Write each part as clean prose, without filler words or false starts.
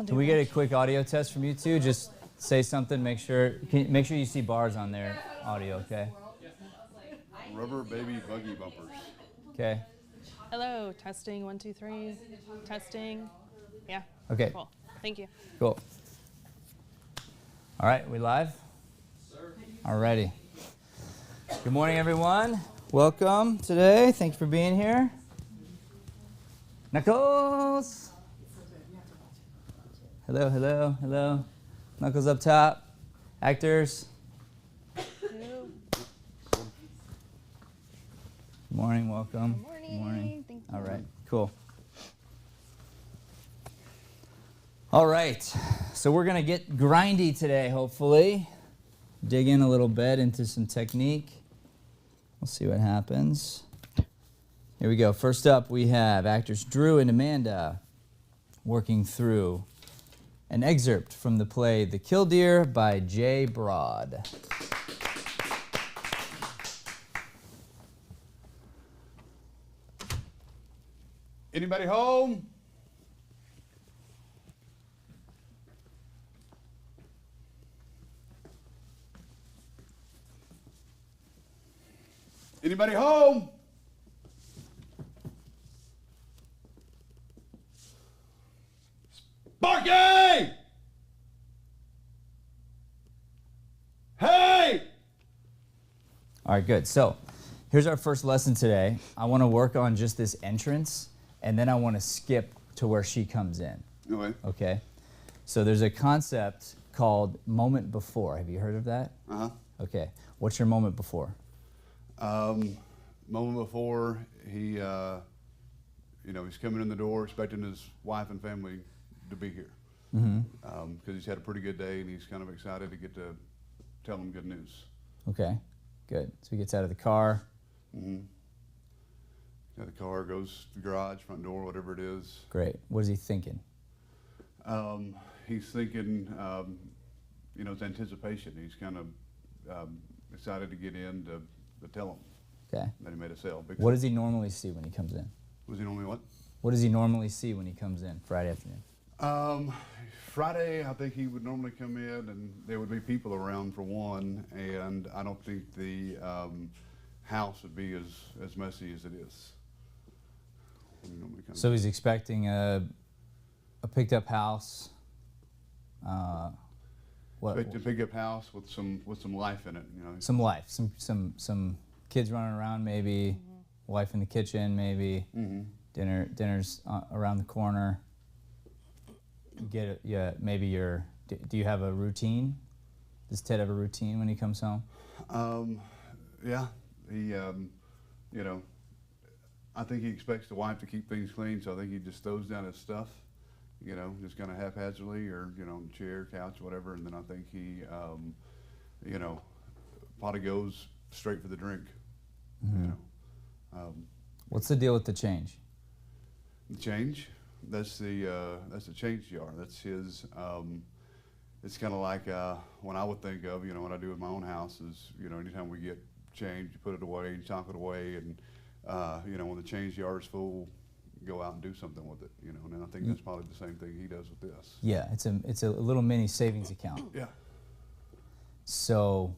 Can we get a quick audio test from you two? Just say something. Make sure you see bars on their audio. Okay. Rubber baby buggy bumpers. Okay. Hello, testing, 1, 2, 3, testing. Yeah. Okay. Cool. Thank you. Cool. All right, we live? Sir. Alrighty. Good morning, everyone. Welcome today. Thanks for being here. Knuckles. Hello, hello, hello. Knuckles up top. Actors. Hello. Good morning, welcome. Good morning. Good morning. Thank you. All right, cool. All right, so we're going to get grindy today, hopefully. Dig in a little bit into some technique. We'll see what happens. Here we go. First up, we have actors Drew and Amanda working through an excerpt from the play The Killdeer by J. Broad. Anybody home? Anybody home? Sparky! Hey! All right, good. So here's our first lesson today. I want to work on just this entrance, and then I want to skip to where she comes in. Okay. Okay? So there's a concept called moment before. Have you heard of that? Uh-huh. Okay. What's your moment before? Moment before he, he's coming in the door expecting his wife and family to be here. Because he's had a pretty good day and he's kind of excited to get to tell them good news. Okay, good. So he gets out of the car. The car goes to the garage, front door, whatever it is. Great. What is he thinking? He's thinking, it's anticipation. He's kind of excited to get in to tell them Okay. that he made a sale. What does he normally see when he comes in? Was he normally what? What does he normally see when he comes in Friday afternoon? Friday, I think he would normally come in and there would be people around for one, and I don't think the house would be as messy as it is. When he normally comes So in. he's expecting a picked up house. But to pick up house with some life in it, Some life, some kids running around, maybe wife in the kitchen, maybe dinner's around the corner. Maybe do you have a routine? Does Ted have a routine when he comes home? Yeah, he I think he expects the wife to keep things clean, so I think he just throws down his stuff, just kind of haphazardly, or chair, couch, whatever, and then I think he probably goes straight for the drink. What's the deal with the change? The change, that's the change jar. That's his. It's kind of like when I would think of what I do in my own house is anytime we get change, you put it away, you tuck it away, and when the change jar is full, go out and do something with it. And I think that's probably the same thing he does with this. Yeah, it's a little mini savings account. Yeah. So,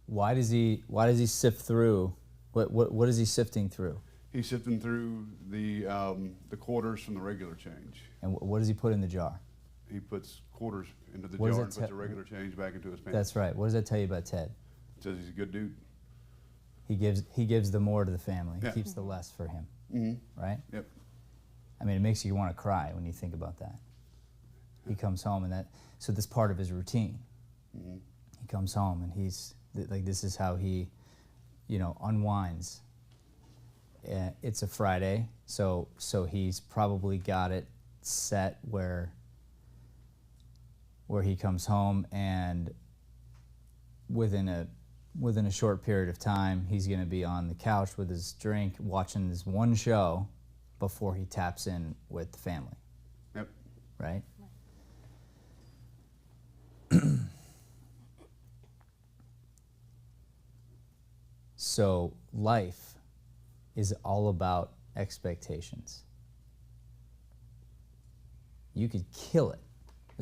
why does he sift through? What is he sifting through? He's sifting through the quarters from the regular change. And what does he put in the jar? He puts quarters into the What does jar it and puts the regular change back into his pants. That's right. What does that tell you about Ted? It says he's a good dude. He gives the more to the family. Yeah. He keeps the less for him. Right? Yep. I mean, it makes you want to cry when you think about that. He comes home and so this part of his routine. He comes home and he's like, this is how he, unwinds. It's a Friday, so he's probably got it set where he comes home, and within a short period of time, he's going to be on the couch with his drink, watching this one show before he taps in with the family. Yep. Right? So life is all about expectations. You could kill it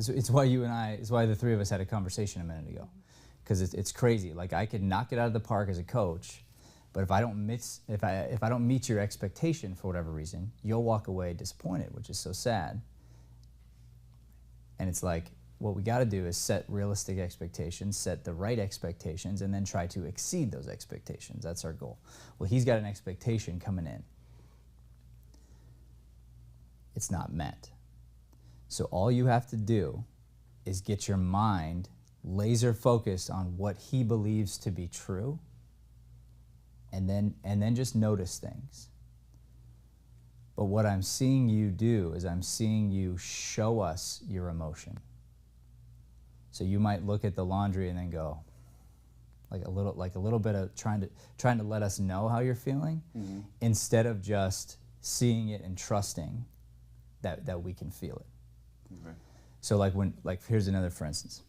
It's why you and I, it's why the three of us had a conversation a minute ago. Because it's crazy. Like, I could knock it out of the park as a coach, but if I don't meet your expectation for whatever reason, you'll walk away disappointed, which is so sad. And it's like, what we got to do is set realistic expectations, set the right expectations, and then try to exceed those expectations. That's our goal. Well, he's got an expectation coming in. It's not met. So all you have to do is get your mind laser focused on what he believes to be true, and then just notice things. But what I'm seeing you do is I'm seeing you show us your emotion. So you might look at the laundry and then go, like a little bit of trying to let us know how you're feeling, instead of just seeing it and trusting that we can feel it. Okay. So here's another, for instance.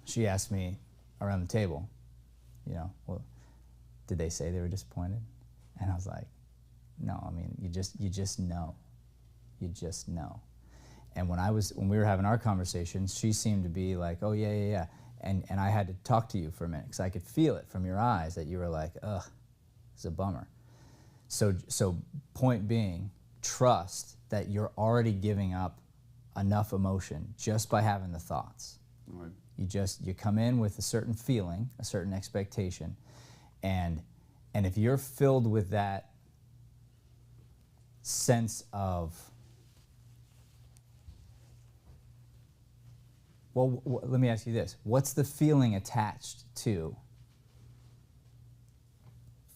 She asked me around the table, well, did they say they were disappointed? And I was like, no, I mean, you just know. You just know. And when we were having our conversations, she seemed to be like, oh, yeah. And I had to talk to you for a minute, because I could feel it from your eyes that you were like, ugh, it's a bummer. So point being, trust that you're already giving up enough emotion just by having the thoughts. Right. You come in with a certain feeling, a certain expectation, and if you're filled with that sense of, well, let me ask you this. What's the feeling attached to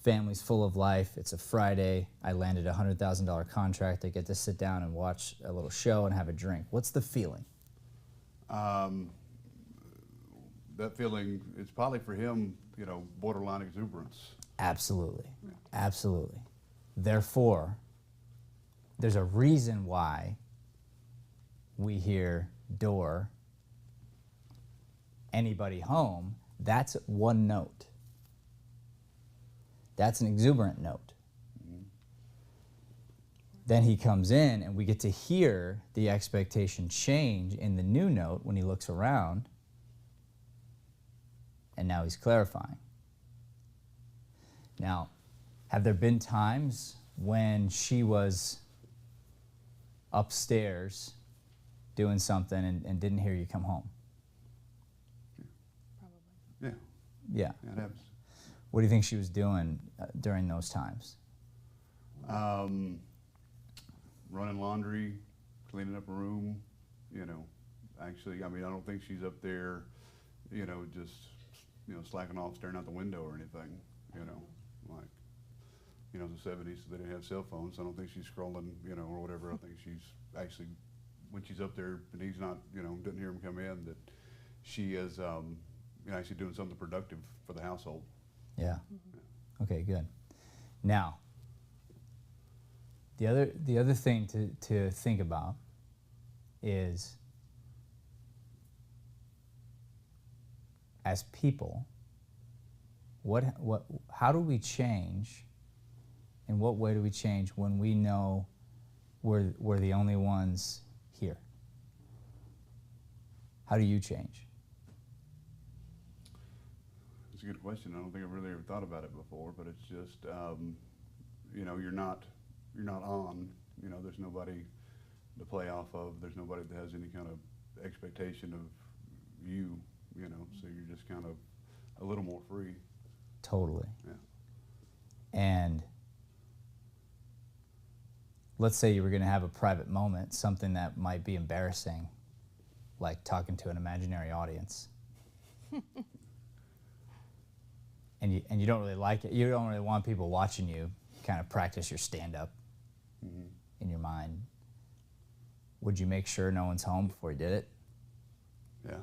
family's full of life? It's a Friday. I landed a $100,000 contract. I get to sit down and watch a little show and have a drink. What's the feeling? That feeling is probably for him, borderline exuberance. Absolutely. Yeah. Absolutely. Therefore, there's a reason why we hear door, anybody home. That's one note. That's an exuberant note. Then he comes in and we get to hear the expectation change in the new note when he looks around, and now he's clarifying. Now, have there been times when she was upstairs doing something and didn't hear you come home? Probably. Yeah. Yeah. Yeah, it happens. What do you think she was doing during those times? Running laundry, cleaning up a room, Actually, I don't think she's up there, just, slacking off, staring out the window or anything, the 70s, so they didn't have cell phones. So I don't think she's scrolling, or whatever. I think she's actually, when she's up there and he's not, didn't hear him come in, that she is, actually doing something productive for the household. Yeah. Okay, good. Now, the other thing to think about is, as people, how do we change? In what way do we change when we know we're the only ones here? How do you change? It's a good question. I don't think I've really ever thought about it before, but it's just, you're not on. There's nobody to play off of. There's nobody that has any kind of expectation of you. So you're just kind of a little more free. Totally. Yeah. And let's say you were going to have a private moment, something that might be embarrassing, like talking to an imaginary audience. And you don't really like it. You don't really want people watching you kind of practice your stand-up in your mind. Would you make sure no one's home before you did it? Yeah.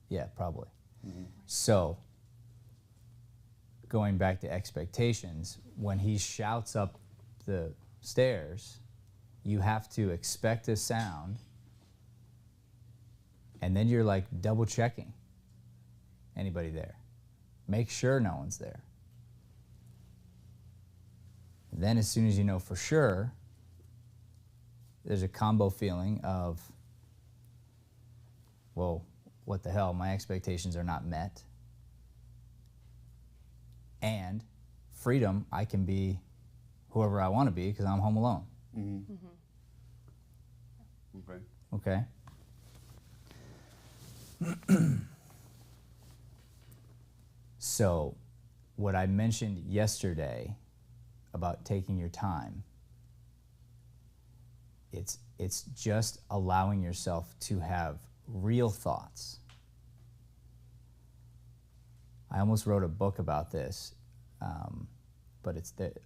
Yeah, probably. So, going back to expectations, when he shouts up the stairs, you have to expect a sound, and then you're like double checking anybody there. Make sure no one's there. And then as soon as you know for sure, there's a combo feeling of well, what the hell, my expectations are not met. And freedom, I can be whoever I want to be because I'm home alone. Mm-hmm. Okay. Okay? So, what I mentioned yesterday about taking your time, it's just allowing yourself to have real thoughts. I almost wrote a book about this, but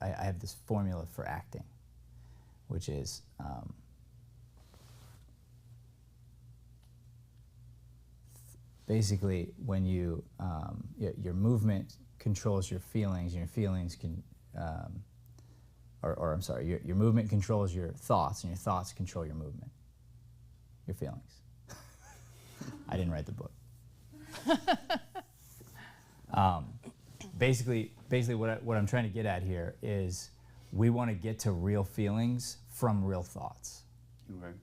I have this formula for acting, which is basically when your movement controls your feelings, and your feelings can, or I'm sorry, your movement controls your thoughts, and your thoughts control your movement, your feelings. I didn't write the book. Basically what I'm trying to get at here is we want to get to real feelings from real thoughts. Okay.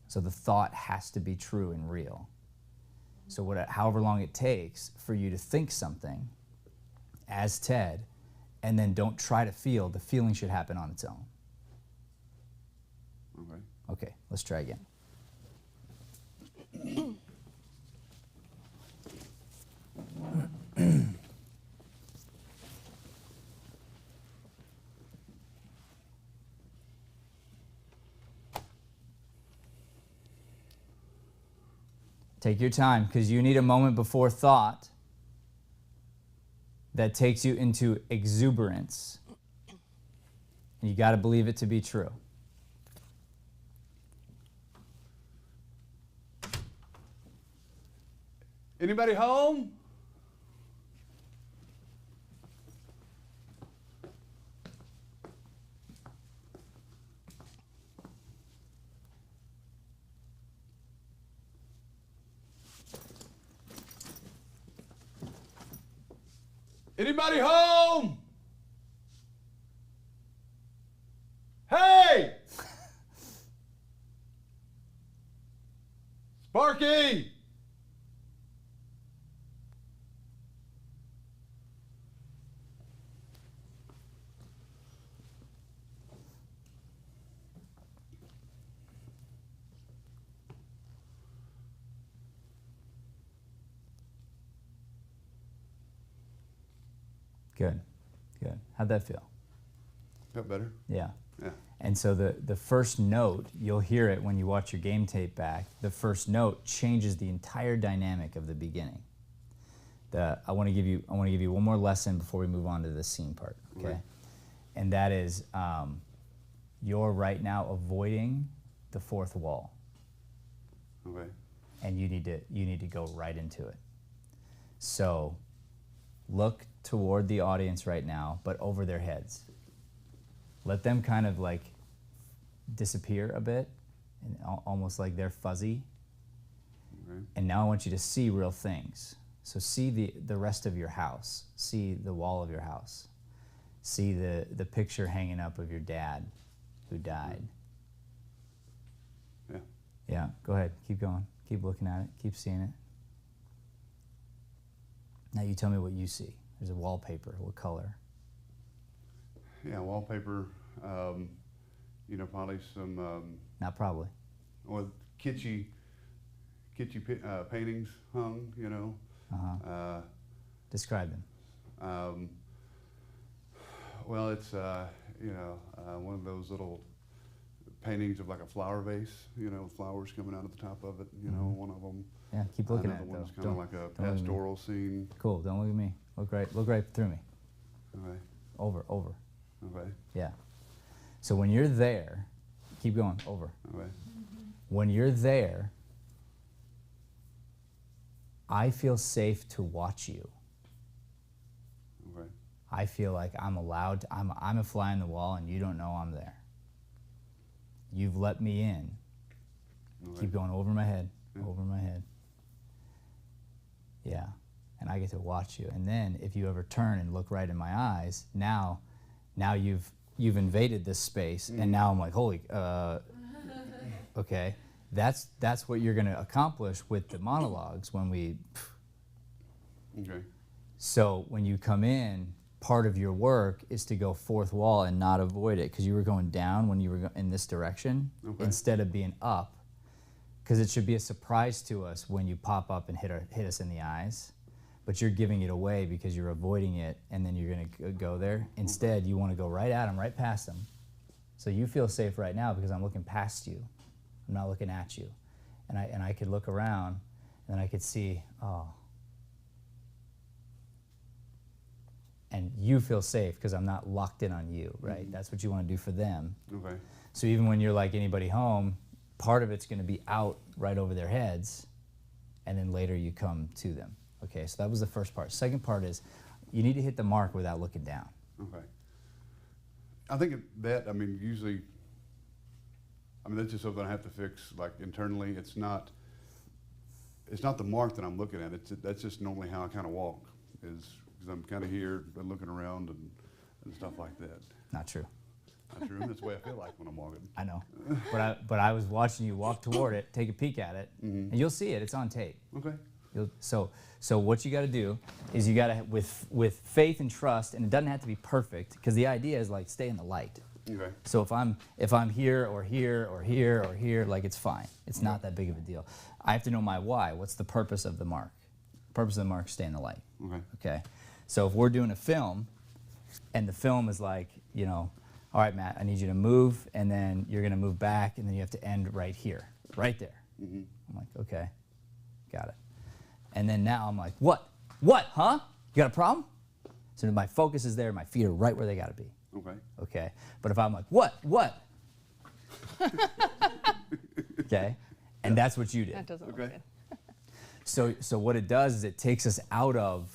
So the thought has to be true and real. So however long it takes for you to think something as Ted, and then don't try to feel, the feeling should happen on its own. Okay. Okay, let's try again. Take your time, because you need a moment before thought that takes you into exuberance. And you got to believe it to be true. Anybody home? Anybody home? Hey! Sparky! Good, good. How'd that feel? Felt better? Yeah. Yeah. And so the first note, you'll hear it when you watch your game tape back, the first note changes the entire dynamic of the beginning. I want to give you one more lesson before we move on to the scene part, okay? Okay. And that is you're right now avoiding the fourth wall. Okay. And you need to go right into it. So look toward the audience right now, but over their heads. Let them kind of like disappear a bit, and almost like they're fuzzy. Okay. And now I want you to see real things. So see the rest of your house. See the wall of your house. See the picture hanging up of your dad who died. Yeah. Yeah, go ahead. Keep going. Keep looking at it. Keep seeing it. Now you tell me what you see. There's a wallpaper. What color? Yeah, wallpaper, probably some, Not probably. well, kitschy paintings hung, Uh-huh. Describe them. Well, it's, one of those little paintings of like a flower vase, with flowers coming out at the top of it, one of them. Yeah, keep looking at Another it though. one's kind of like a don't look at me. pastoral scene. Cool. Don't look at me. Look right through me. Okay, Over. okay, Yeah. So when you're there, keep going. Over. okay, When you're there, I feel safe to watch you. okay, I feel like I'm allowed. I'm a fly on the wall, and you don't know I'm there. You've let me in. okay. Keep going over my head. Yeah. Over my head. Yeah. And I get to watch you. And then if you ever turn and look right in my eyes, now you've invaded this space, and now I'm like, holy, okay. That's what you're going to accomplish with the monologues when we. Okay. So when you come in, part of your work is to go fourth wall and not avoid it, because you were going down when you were in this direction instead of being up, because it should be a surprise to us when you pop up and hit us in the eyes, but you're giving it away because you're avoiding it, and then you're going to go there. Instead, you want to go right at them, right past them. So you feel safe right now because I'm looking past you. I'm not looking at you. And I could look around, and then I could see, oh. And you feel safe because I'm not locked in on you, right? Mm-hmm. That's what you want to do for them. Okay. So even when you're like anybody home, part of it's going to be out right over their heads, and then later you come to them. Okay, so that was the first part. Second part is you need to hit the mark without looking down. Okay. I think I mean, usually, that's just something I have to fix, like, internally. It's not the mark that I'm looking at. That's just normally how I kind of walk, is because I'm kind of here and looking around and stuff like that. Not true. Not true. That's the way I feel like when I'm walking. I know. But I was watching you walk toward it, take a peek at it, and you'll see it. It's on tape. Okay. So what you got to do is you got to, with faith and trust, and it doesn't have to be perfect, because the idea is like stay in the light. Okay. So if I'm here or here or here or here, like it's fine. It's not that big of a deal. I have to know my why. What's the purpose of the mark? The purpose of the mark is stay in the light. Okay. Okay. So if we're doing a film, and the film is like, all right, Matt, I need you to move, and then you're going to move back, and then you have to end right here, right there. Mm-hmm. I'm like, okay, got it. And then now I'm like, what, huh? You got a problem? So my focus is there, my feet are right where they got to be. Okay. Okay. But if I'm like, what? Okay. And that's what you did. That doesn't look good. So what it does is it takes us out of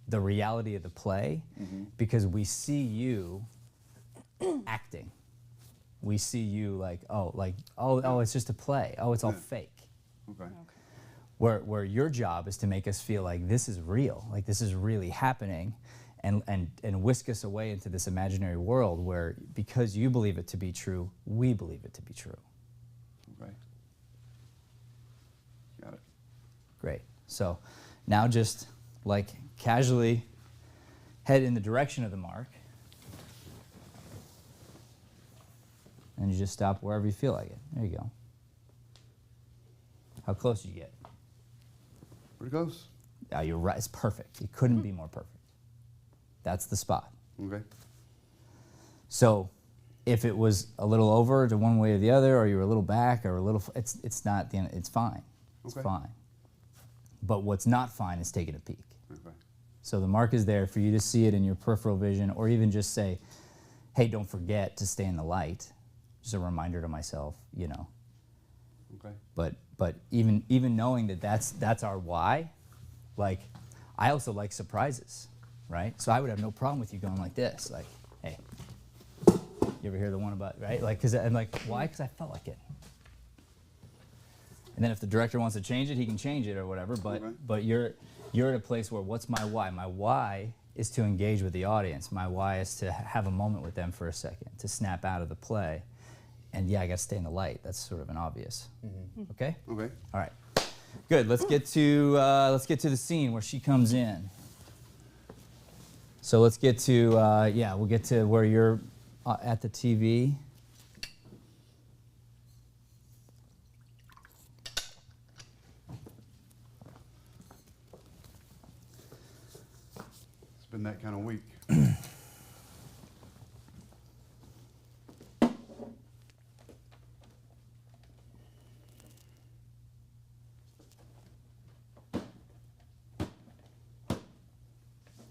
the reality of the play, because we see you acting. We see you like, oh, it's just a play. Oh, it's all fake. Okay. Where your job is to make us feel like this is real, like this is really happening, and whisk us away into this imaginary world where, because you believe it to be true, we believe it to be true. Okay. Got it. Great. So now just like casually head in the direction of the mark, and you just stop wherever you feel like it. There you go. How close did you get? Pretty close. Yeah, you're right. It's perfect. It couldn't be more perfect. That's the spot. Okay. So if it was a little over to one way or the other, or you were a little back or a little, it's not the end. It's fine. It's fine. But what's not fine is taking a peek. Okay. So the mark is there for you to see it in your peripheral vision, or even just say, hey, don't forget to stay in the light. Just a reminder to myself, Okay. But even knowing that that's our why, like, I also like surprises, right? So I would have no problem with you going like this, like, hey, you ever hear the one about, right? Like, I'm like, why? Because I felt like it. And then if the director wants to change it, he can change it or whatever. But you're at a place where, what's my why? My why is to engage with the audience. My why is to have a moment with them for a second, to snap out of the play. And yeah, I got to stay in the light. That's sort of an obvious. Okay. Okay. All right. Good. Let's get to the scene where she comes in. So let's get to we'll get to where you're at the TV. It's been that kind of week.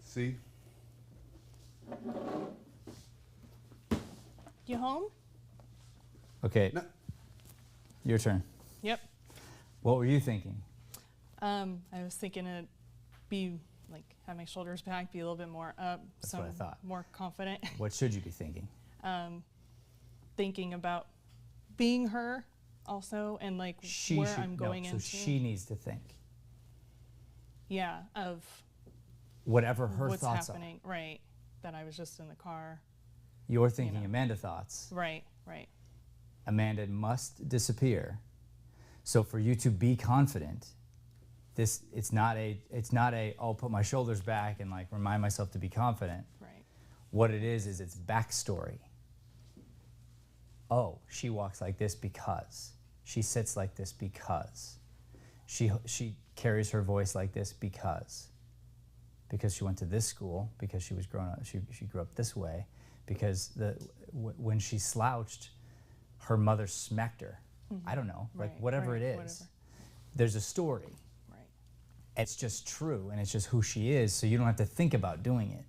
See? You home? Okay. No. Your turn. Yep. What were you thinking? I was thinking it'd be like have my shoulders back, be a little bit more up, That's what I thought. More confident. What should you be thinking? Thinking about being her also, and like where I'm going into. So she needs to think. Yeah, of whatever her what's thoughts happening, right? That I was just in the car. You're thinking Amanda thoughts. Right. Amanda must disappear So for you to be confident, it's not a I'll put my shoulders back and like remind myself to be confident. Right. What it is it's backstory. Oh, she walks like this because. She sits like this because. She carries her voice like this because. Because she went to this school, because she was grown up, she grew up this way, because when she slouched, her mother smacked her. I don't know, like Right, whatever right, it is. whatever. There's a story. Right. It's just true, and it's just who she is, so you don't have to think about doing it.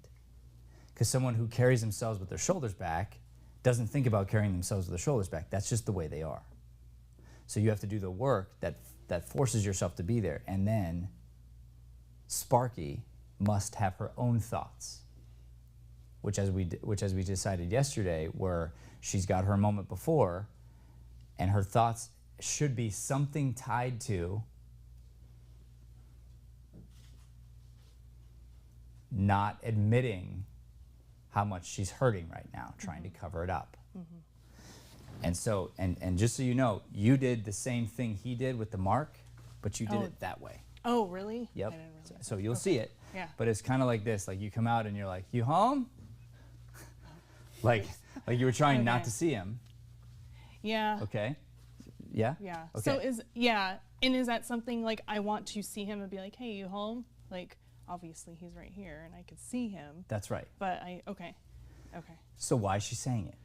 Because someone who carries themselves with their shoulders back doesn't think about carrying themselves with their shoulders back. That's just the way they are. So you have to do the work that forces yourself to be there, and then Sparky must have her own thoughts, which as we decided yesterday, where she's got her moment before, and her thoughts should be something tied to not admitting how much she's hurting right now, trying to cover it up. And so, and just so you know, you did the same thing he did with the mark, but you did it that way. Oh, really? Yep. I didn't realize So that. you'll Okay. see it. Yeah. But it's kind of like this, like you come out and you're like, you home? like you were trying not Okay. to see him. Yeah. Okay. Yeah? Yeah. Okay. So and is that something like I want to see him and be like, hey, you home? Like, obviously he's right here and I could see him, That's right. but okay. So why is she saying it?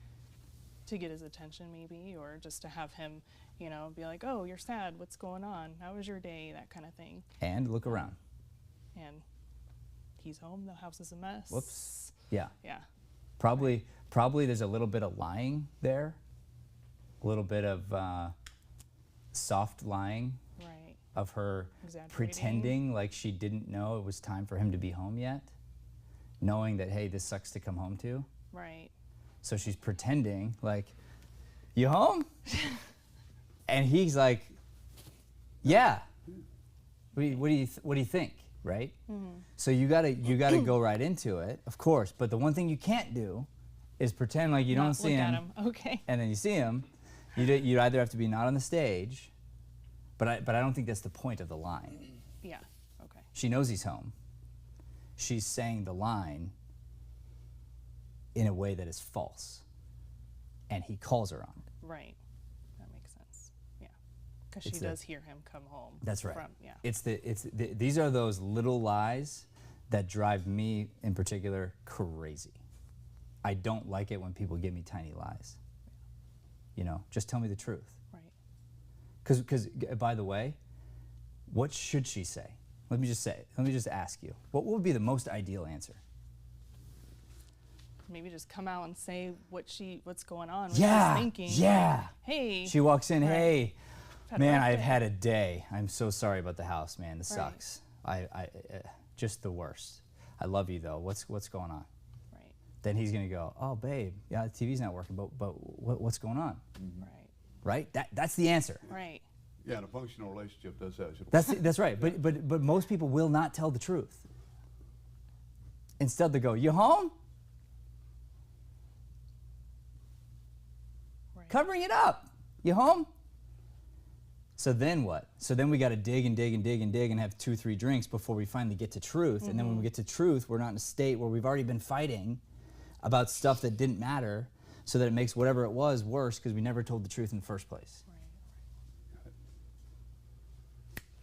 To get his attention maybe, or just to have him, be like, oh, you're sad. What's going on? How was your day? That kind of thing. And look around. And he's home. The house is a mess. Whoops. Yeah. Yeah. Probably there's a little bit of lying there. A little bit of soft lying Right. of her Exaggerating. pretending like she didn't know it was time for him to be home yet. Knowing that, hey, this sucks to come home to. Right. So she's pretending like, you home? And he's like, yeah. What do you think, right? So you gotta go right into it, of course. But the one thing you can't do is pretend like you don't Not see look him, at him. Okay. and then you see him. You either have to be not on the stage, but I don't think that's the point of the line. Yeah. Okay. She knows he's home. She's saying the line in a way that is false, and he calls her on it. Right. That makes sense. Yeah. Because she It's does hear him come home. That's right. Yeah. These are those little lies that drive me in particular crazy. I don't like it when people give me tiny lies. Just tell me the truth. Right. Because by the way, what should she say? Let me just ask you. What would be the most ideal answer? Maybe just come out and say what's going on. What Yeah. she's thinking. Yeah. Hey. She walks in, Right. hey, Had a man, rough I've day." had a day. I'm so sorry about the house, man. This Right. sucks. I just the worst. I love you though. What's going on? Right. Then he's gonna go, oh babe, yeah, the TV's not working, but what's going on? Right. Right? That's the answer. Right. Yeah, and a functional relationship does that. That's right. But most people will not tell the truth. Instead they go, you home? Right. Covering it up. You home? So then what? So then we got to dig and dig and dig and dig and have 2-3 drinks before we finally get to truth. And then when we get to truth, we're not in a state where we've already been fighting about stuff that didn't matter, so that it makes whatever it was worse because we never told the truth in the first place. Right.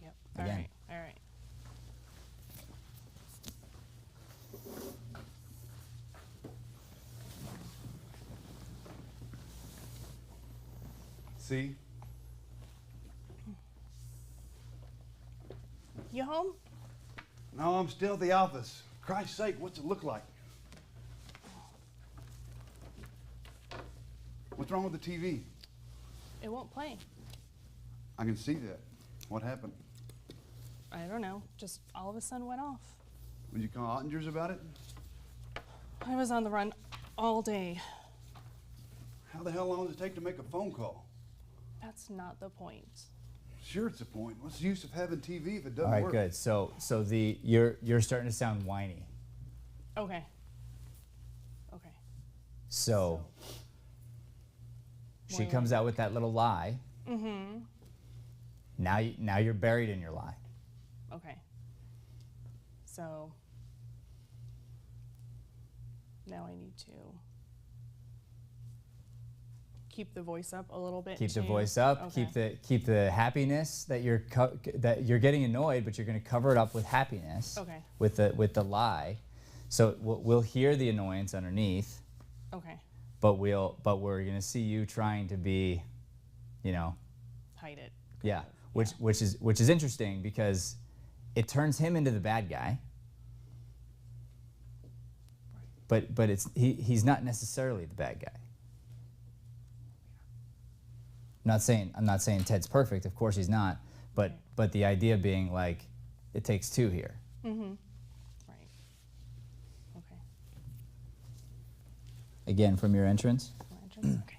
Yep. Again. All right. See? You home? No, I'm still at the office. Christ's sake, what's it look like? What's wrong with the TV? It won't play. I can see that. What happened? I don't know. Just all of a sudden went off. Did you call Ottinger's about it? I was on the run all day. How the hell long does it take to make a phone call? That's not the point. Sure, it's a point. What's the use of having TV if it doesn't All right, work? good. So you're starting to sound whiny. Okay. Okay. So she More comes out with that little lie. Mm-hmm. Now you're buried in your lie. Okay. So now I need to keep the voice up a little bit. Keep the too. voice up. Okay. Keep the happiness that you're getting annoyed, but you're going to cover it up with happiness. Okay. With the lie, so we'll hear the annoyance underneath. Okay. But we're going to see you trying to be, Hide it. Yeah. Which is interesting because it turns him into the bad guy. But he's not necessarily the bad guy. I'm not saying Ted's perfect. Of course he's not. But the idea being like, it takes two here. Mm-hmm. Right. Okay. Again, from your entrance. Okay.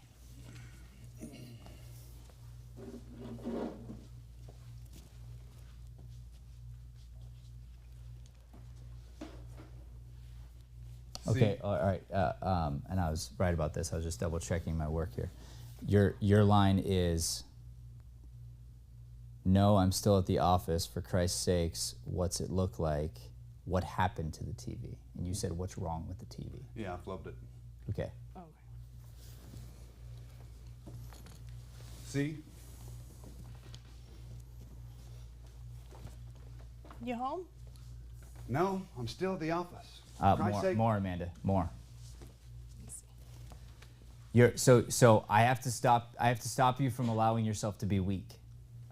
Okay. All right. And I was right about this. I was just double checking my work here. Your line is, "No, I'm still at the office. For Christ's sakes, what's it look like? What happened to the TV?" And you said, "What's wrong with the TV?" Yeah, I flubbed it. Okay. Okay. See? You home? No, I'm still at the office. For Christ's sake. More, Amanda. More. Let's see. So I have to stop you from allowing yourself to be weak.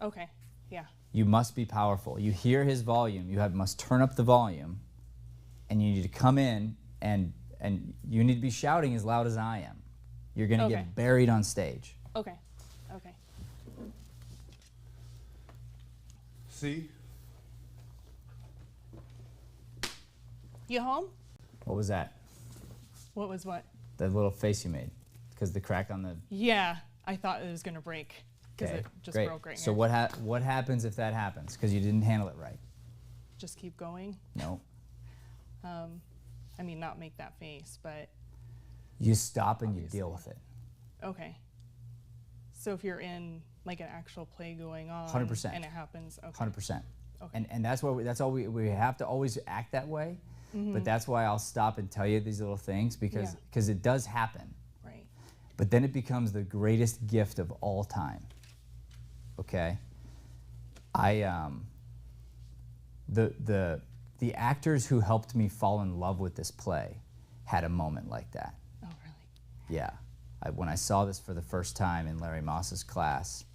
Okay. Yeah. You must be powerful. You hear his volume. You must turn up the volume, and you need to come in and you need to be shouting as loud as I am. You're gonna Okay. get buried on stage. Okay. Okay. See? You home? What was that? What was what? That little face you made, because the crack on the. Yeah, I thought it was gonna break because Okay, it just great. broke right So here. what happens if that happens? Because you didn't handle it right. Just keep going. No. I mean, not make that face, but You stop and Obviously. you deal with it. okay. So if you're in like an actual play going on, 100%. and it happens, okay. 100%. Okay. And that's why that's all we have to always act that way. But that's why I'll stop and tell you these little things because it does happen. Right. But then it becomes the greatest gift of all time. Okay? The actors who helped me fall in love with this play had a moment like that. Oh, really? Yeah. When I saw this for the first time in Larry Moss's class,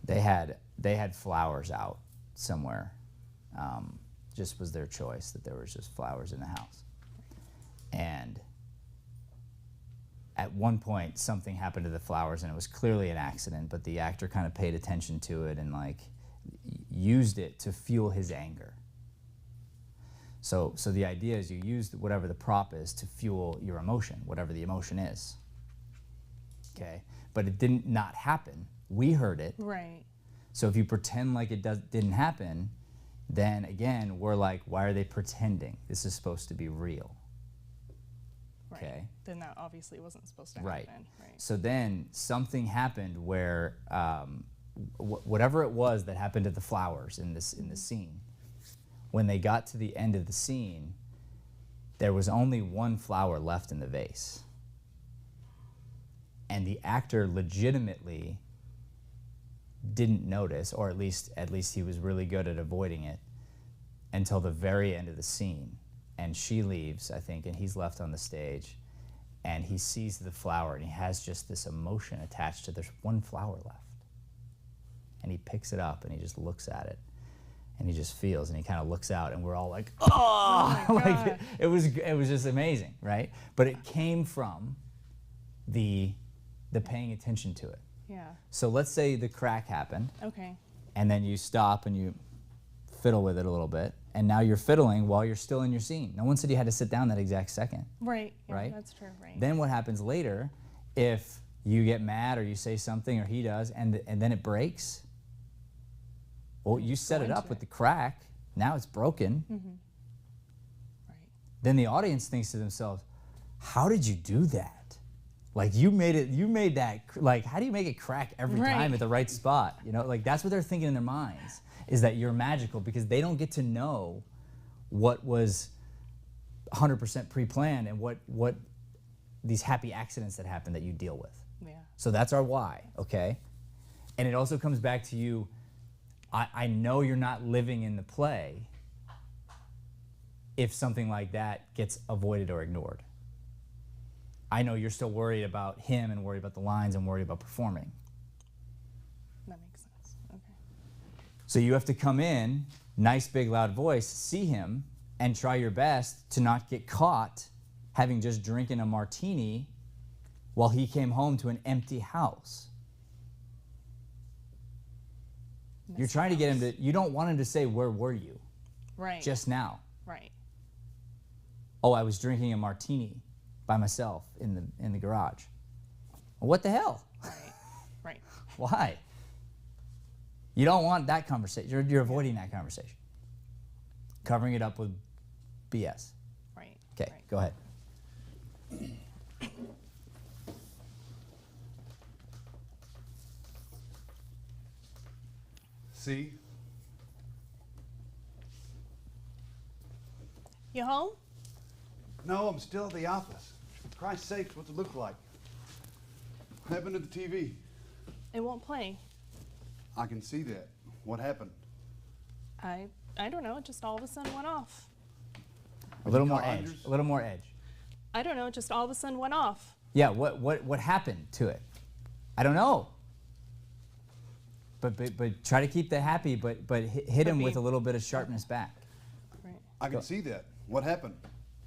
they had flowers out somewhere. Just was their choice that there was just flowers in the house. And at one point, something happened to the flowers, and it was clearly an accident, but the actor kind of paid attention to it and like used it to fuel his anger. So the idea is you use whatever the prop is to fuel your emotion, whatever the emotion is. Okay? But it didn't not happen. We heard it. Right. So if you pretend like it didn't happen, then again, we're like, why are they pretending? This is supposed to be real. Right. Okay. Then that obviously wasn't supposed to Right. happen. Right. So then something happened where whatever it was that happened to the flowers in the scene, when they got to the end of the scene, there was only one flower left in the vase. And the actor legitimately didn't notice, or at least he was really good at avoiding it until the very end of the scene. And she leaves, I think, and he's left on the stage, and he sees the flower, and he has just this emotion attached to there's one flower left. And he picks it up, and he just looks at it, and he just feels, and he kind of looks out, and we're all like, oh! Oh my Like, God. it was just amazing, right? But it came from the paying attention to it. Yeah. So let's say the crack happened, Okay. and then you stop and you fiddle with it a little bit, and now you're fiddling while you're still in your scene. No one said you had to sit down that exact second. Right. Yeah, Right? That's true. Right. Then what happens later, if you get mad or you say something or he does, and then it breaks? Well, you set it into up with it. the crack. Now it's broken. Right. Then the audience thinks to themselves, how did you do that? Like you made that, like how do you make it crack every Right. time at the right spot? You know, like that's what they're thinking in their minds, is that you're magical because they don't get to know what was 100% pre-planned and what these happy accidents that happen that you deal with. Yeah. So that's our why, okay? And it also comes back to you, I know you're not living in the play if something like that gets avoided or ignored. I know you're still worried about him and worried about the lines and worried about performing. That makes sense. Okay. So you have to come in, nice big loud voice, see him, and try your best to not get caught having just drinking a martini while he came home to an empty house. You're trying to get him to, you don't want him to say, where were you? Right. Just now. Right. Oh, I was drinking a martini by myself in the garage. Well, what the hell? Right. Right. Why? You don't want that conversation. You're avoiding that conversation. Covering it up with BS. Right. Okay, Right. go ahead. See? You home? No, I'm still at the office. For Christ's sakes, what's it look like? What happened to the TV? It won't play. I can see that. What happened? I don't know. It just all of a sudden went off. A little you more call edge. Andrews? A little more edge. I don't know. It just all of a sudden went off. Yeah, what happened to it? I don't know. But try to keep that happy, but hit him be- with a little bit of sharpness back. Right. I can see that. What happened?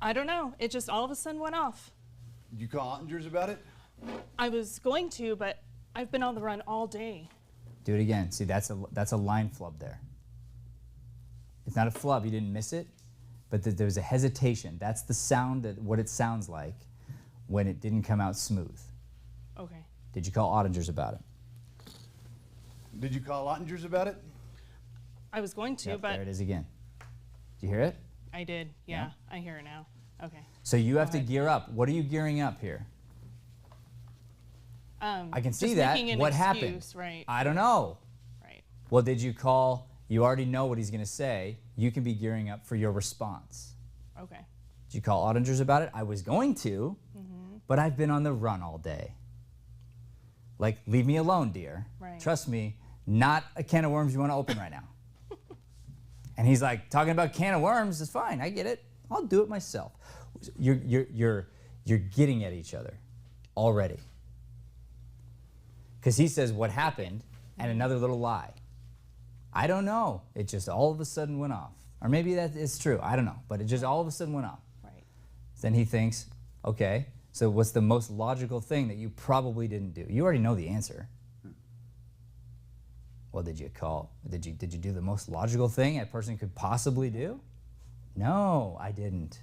I don't know. It just all of a sudden went off. Did you call Ottinger's about it? I was going to, but I've been on the run all day. Do it again. See, that's a line flub there. It's not a flub. You didn't miss it, but there's a hesitation. That's the sound, what it sounds like when it didn't come out smooth. Okay. Did you call Ottinger's about it? Did you call Ottinger's about it? I was going to, Yep, but there it is again. Do you hear it? I did. Yeah, I hear it now. Okay. So you have to ahead. gear up. What are you gearing up here? I can see just that. making an What excuse, happened? Right. I don't know. Right. Well, did you call? You already know what he's going to say. You can be gearing up for your response. Okay. Did you call Ottinger's about it? I was going to, but I've been on the run all day. Like, leave me alone, dear. Right. Trust me, not a can of worms you want to open right now. And he's like, talking about can of worms is fine. I get it. I'll do it myself. You're getting at each other already. Because he says what happened and another little lie. I don't know. It just all of a sudden went off. Or maybe that is true. I don't know. But it just all of a sudden went off. Right. Then he thinks, okay, so what's the most logical thing that you probably didn't do? You already know the answer. Well, did you call? Did you do the most logical thing a person could possibly do? No, I didn't.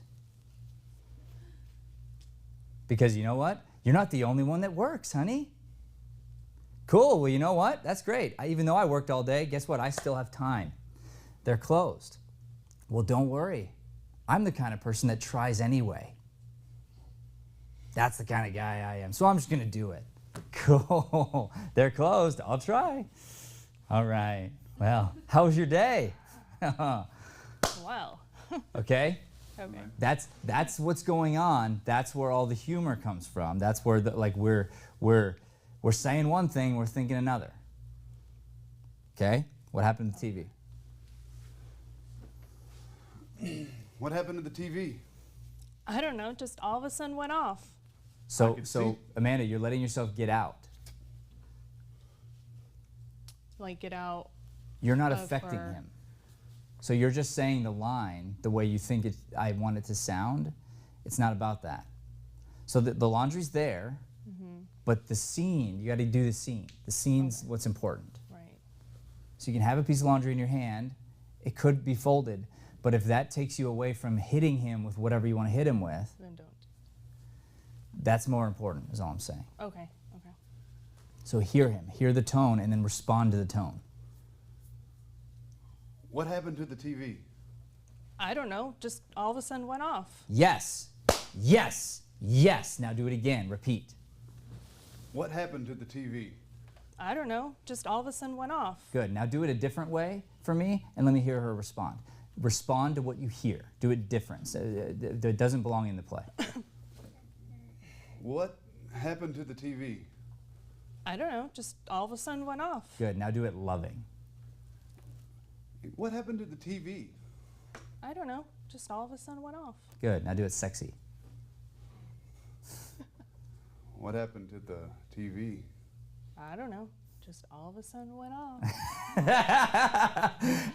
Because you know what? You're not the only one that works, honey. Cool, well, you know what? That's great. Even though I worked all day, guess what? I still have time. They're closed. Well, don't worry. I'm the kind of person that tries anyway. That's the kind of guy I am. So I'm just going to do it. Cool. They're closed. I'll try. All right. Well, how was your day? Well. Okay? Okay. That's what's going on. That's where all the humor comes from. That's where we're saying one thing, we're thinking another. Okay? What happened to the TV? What happened to the TV? I don't know. Just all of a sudden went off. So can see. Amanda, you're letting yourself get out. Like get out. You're not Of affecting her. him. So you're just saying the line the way you think I want it to sound. It's not about that. So the laundry's there, but the scene, you got to do the scene. The scene's what's important. Right. So you can have a piece of laundry in your hand. It could be folded, but if that takes you away from hitting him with whatever you want to hit him with, Then don't. that's more important, is all I'm saying. Okay. Okay. So hear him, hear the tone, and then respond to the tone. What happened to the TV? I don't know. Just all of a sudden went off. Yes, yes, yes. Now do it again, repeat. What happened to the TV? I don't know, just all of a sudden went off. Good. Now do it a different way for me, and let me hear her respond. Respond to what you hear. Do it different. So, it doesn't belong in the play. What happened to the TV? I don't know, just all of a sudden went off. Good. Now do it loving. What happened to the TV? I don't know, just all of a sudden went off. Good. Now do it sexy. What happened to the TV? I don't know, just all of a sudden went off.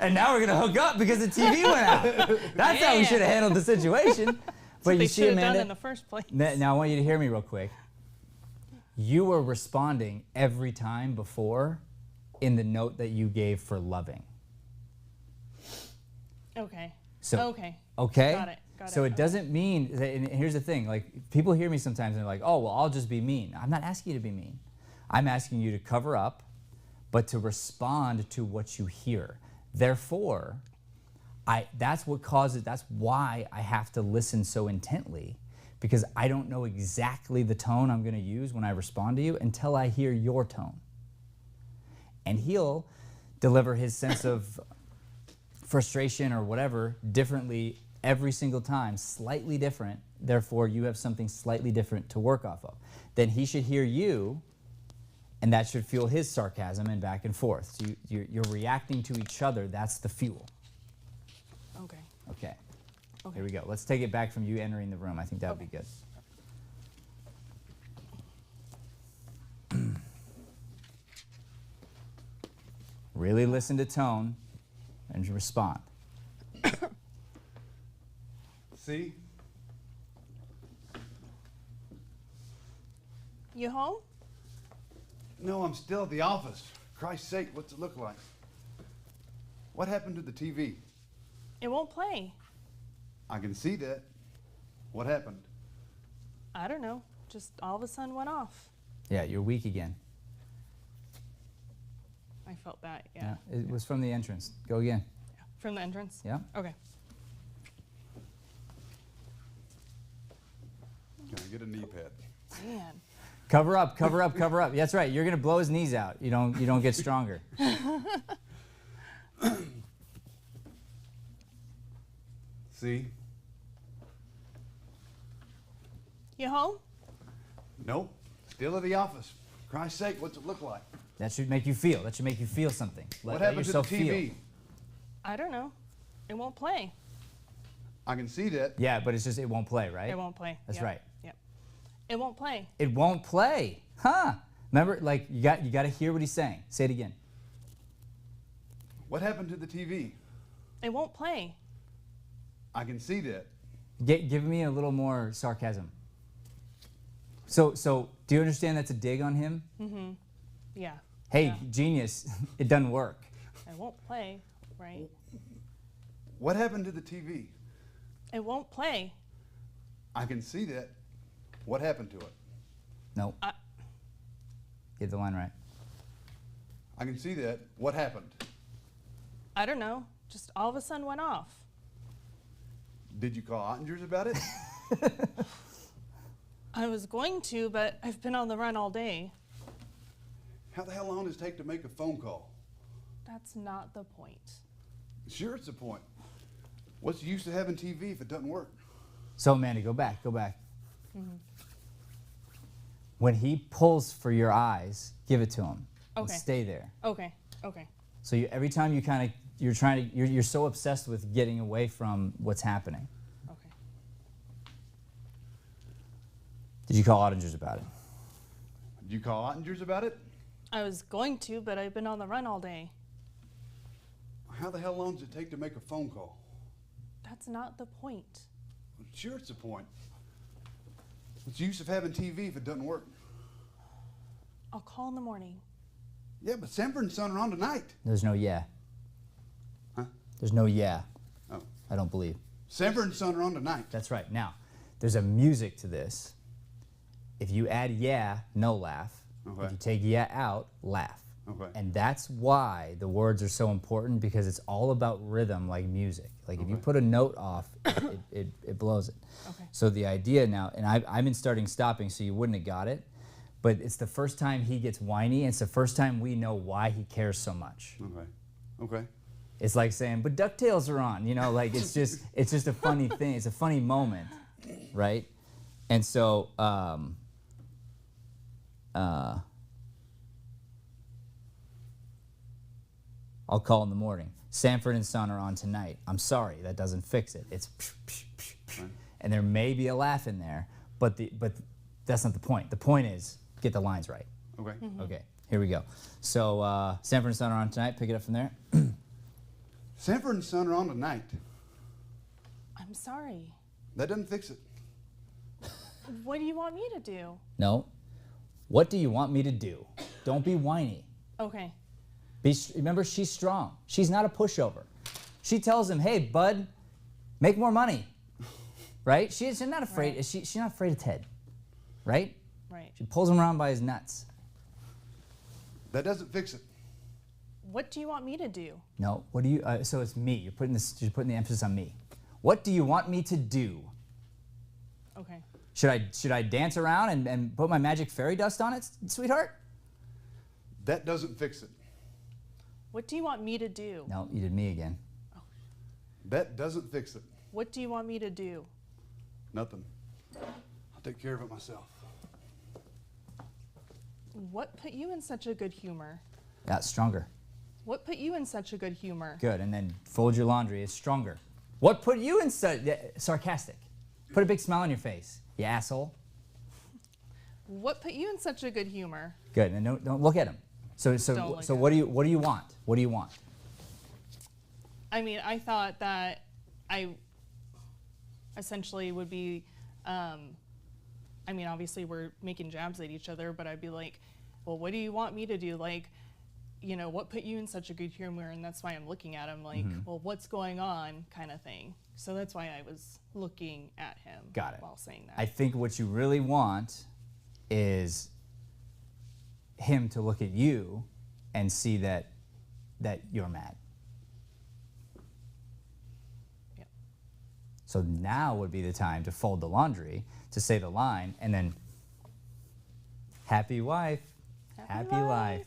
And now we're going to hook up because the TV went out. That's how we should have handled the situation. But They you see, should have done Amanda, in the first place. now I want you to hear me real quick. You were responding every time before in the note that you gave for loving. Okay. So, okay. Okay? Got it. So it doesn't mean, and here's the thing, like people hear me sometimes and they're like, oh, well, I'll just be mean. I'm not asking you to be mean. I'm asking you to cover up, but to respond to what you hear. Therefore, that's why I have to listen so intently, because I don't know exactly the tone I'm going to use when I respond to you until I hear your tone. And he'll deliver his sense of frustration or whatever differently every single time, slightly different. Therefore, you have something slightly different to work off of. Then he should hear you, and that should fuel his sarcasm and back and forth. So you're reacting to each other. That's the fuel. Okay. Okay. Okay. Here we go. Let's take it back from you entering the room. I think that would be good. Really listen to tone and respond. See? You home? No, I'm still at the office. Christ's sake, what's it look like? What happened to the TV? It won't play. I can see that. What happened? I don't know, just all of a sudden went off. Yeah, you're weak again. I felt that, yeah. It was from the entrance. Go again. From the entrance? Yeah. Okay. Can I get a knee pad? Man. Cover up, cover up, cover up. That's right. You're gonna blow his knees out. You don't get stronger. See? You home? Nope. Still at the office. Christ's sake, what's it look like? That should make you feel. That should make you feel something. What Let happened to the yourself TV? feel. I don't know. It won't play. I can see that. Yeah, but it's just it won't play, right? It won't play. That's Yep. right. Yep. It won't play. It won't play. Huh? Remember, like you got to hear what he's saying. Say it again. What happened to the TV? It won't play. I can see that. Give me a little more sarcasm. So do you understand that's a dig on him? Mm-hmm. Yeah. Hey, Yeah. genius, it doesn't work. It won't play, right? What happened to the TV? It won't play. I can see that. What happened to it? No. I- Get the line right. I can see that. What happened? I don't know. Just all of a sudden went off. Did you call Ottinger's about it? I was going to, but I've been on the run all day. How the hell long does it take to make a phone call? That's not the point. Sure, it's the point. What's the use of having TV if it doesn't work? So Amanda, go back. When he pulls for your eyes, give it to him. And Okay. stay there. Okay. Okay. So every time you're so obsessed with getting away from what's happening. Okay. Did you call Ottinger's about it? Did you call Ottinger's about it? I was going to, but I've been on the run all day. How the hell long does it take to make a phone call? That's not the point. Sure, it's the point. What's the use of having TV if it doesn't work? I'll call in the morning. Yeah, but Sanford and Son are on tonight. There's no yeah. Huh? There's no yeah. Oh. I don't believe. Sanford and Son are on tonight. That's right. Now, there's a music to this. If you add yeah, no laugh. Okay. If you take yeah out, laugh. Okay. And that's why the words are so important, because it's all about rhythm, like music. Like if you put a note off, it blows it. Okay. So the idea now, and I've been starting stopping, so you wouldn't have got it, but it's the first time he gets whiny, and it's the first time we know why he cares so much. Okay. Okay. It's like saying, but DuckTales are on, you know, like it's just a funny thing. It's a funny moment, right? And so, I'll call in the morning. Sanford and Son are on tonight. I'm sorry, that doesn't fix it. It's psh, psh, psh, psh. Right. And there may be a laugh in there, but that's not the point. The point is get the lines right. Okay. Okay, here we go. So Sanford and Son are on tonight. Pick it up from there. Sanford and Son are on tonight. I'm sorry. That doesn't fix it. What do you want me to do? No. What do you want me to do? Don't be whiny. Okay. Remember, she's strong. She's not a pushover. She tells him, "Hey, bud, make more money." Right? She's not afraid. Right. She's not afraid of Ted. Right? Right. She pulls him around by his nuts. That doesn't fix it. What do you want me to do? No. What do you? So it's me. You're putting the emphasis on me. What do you want me to do? Okay. Should I dance around and put my magic fairy dust on it, sweetheart? That doesn't fix it. What do you want me to do? No, you did me again. That doesn't fix it. What do you want me to do? Nothing. I'll take care of it myself. What put you in such a good humor? Yeah, stronger. What put you in such a good humor? Good. And then fold your laundry is stronger. What put you in such sarcastic? Put a big smile on your face, you asshole. What put you in such a good humor? Good. And don't look at him. So Don't look what at do you want? What do you want? I mean, I thought that I essentially would be, I mean, obviously we're making jabs at each other, but I'd be like, well, what do you want me to do? Like, you know, what put you in such a good humor? And that's why I'm looking at him like, well, what's going on kind of thing. So that's why I was looking at him Got it. while saying that. I think what you really want is him to look at you and see that you're mad. Yep. So now would be the time to fold the laundry, to say the line, and then happy wife, happy life.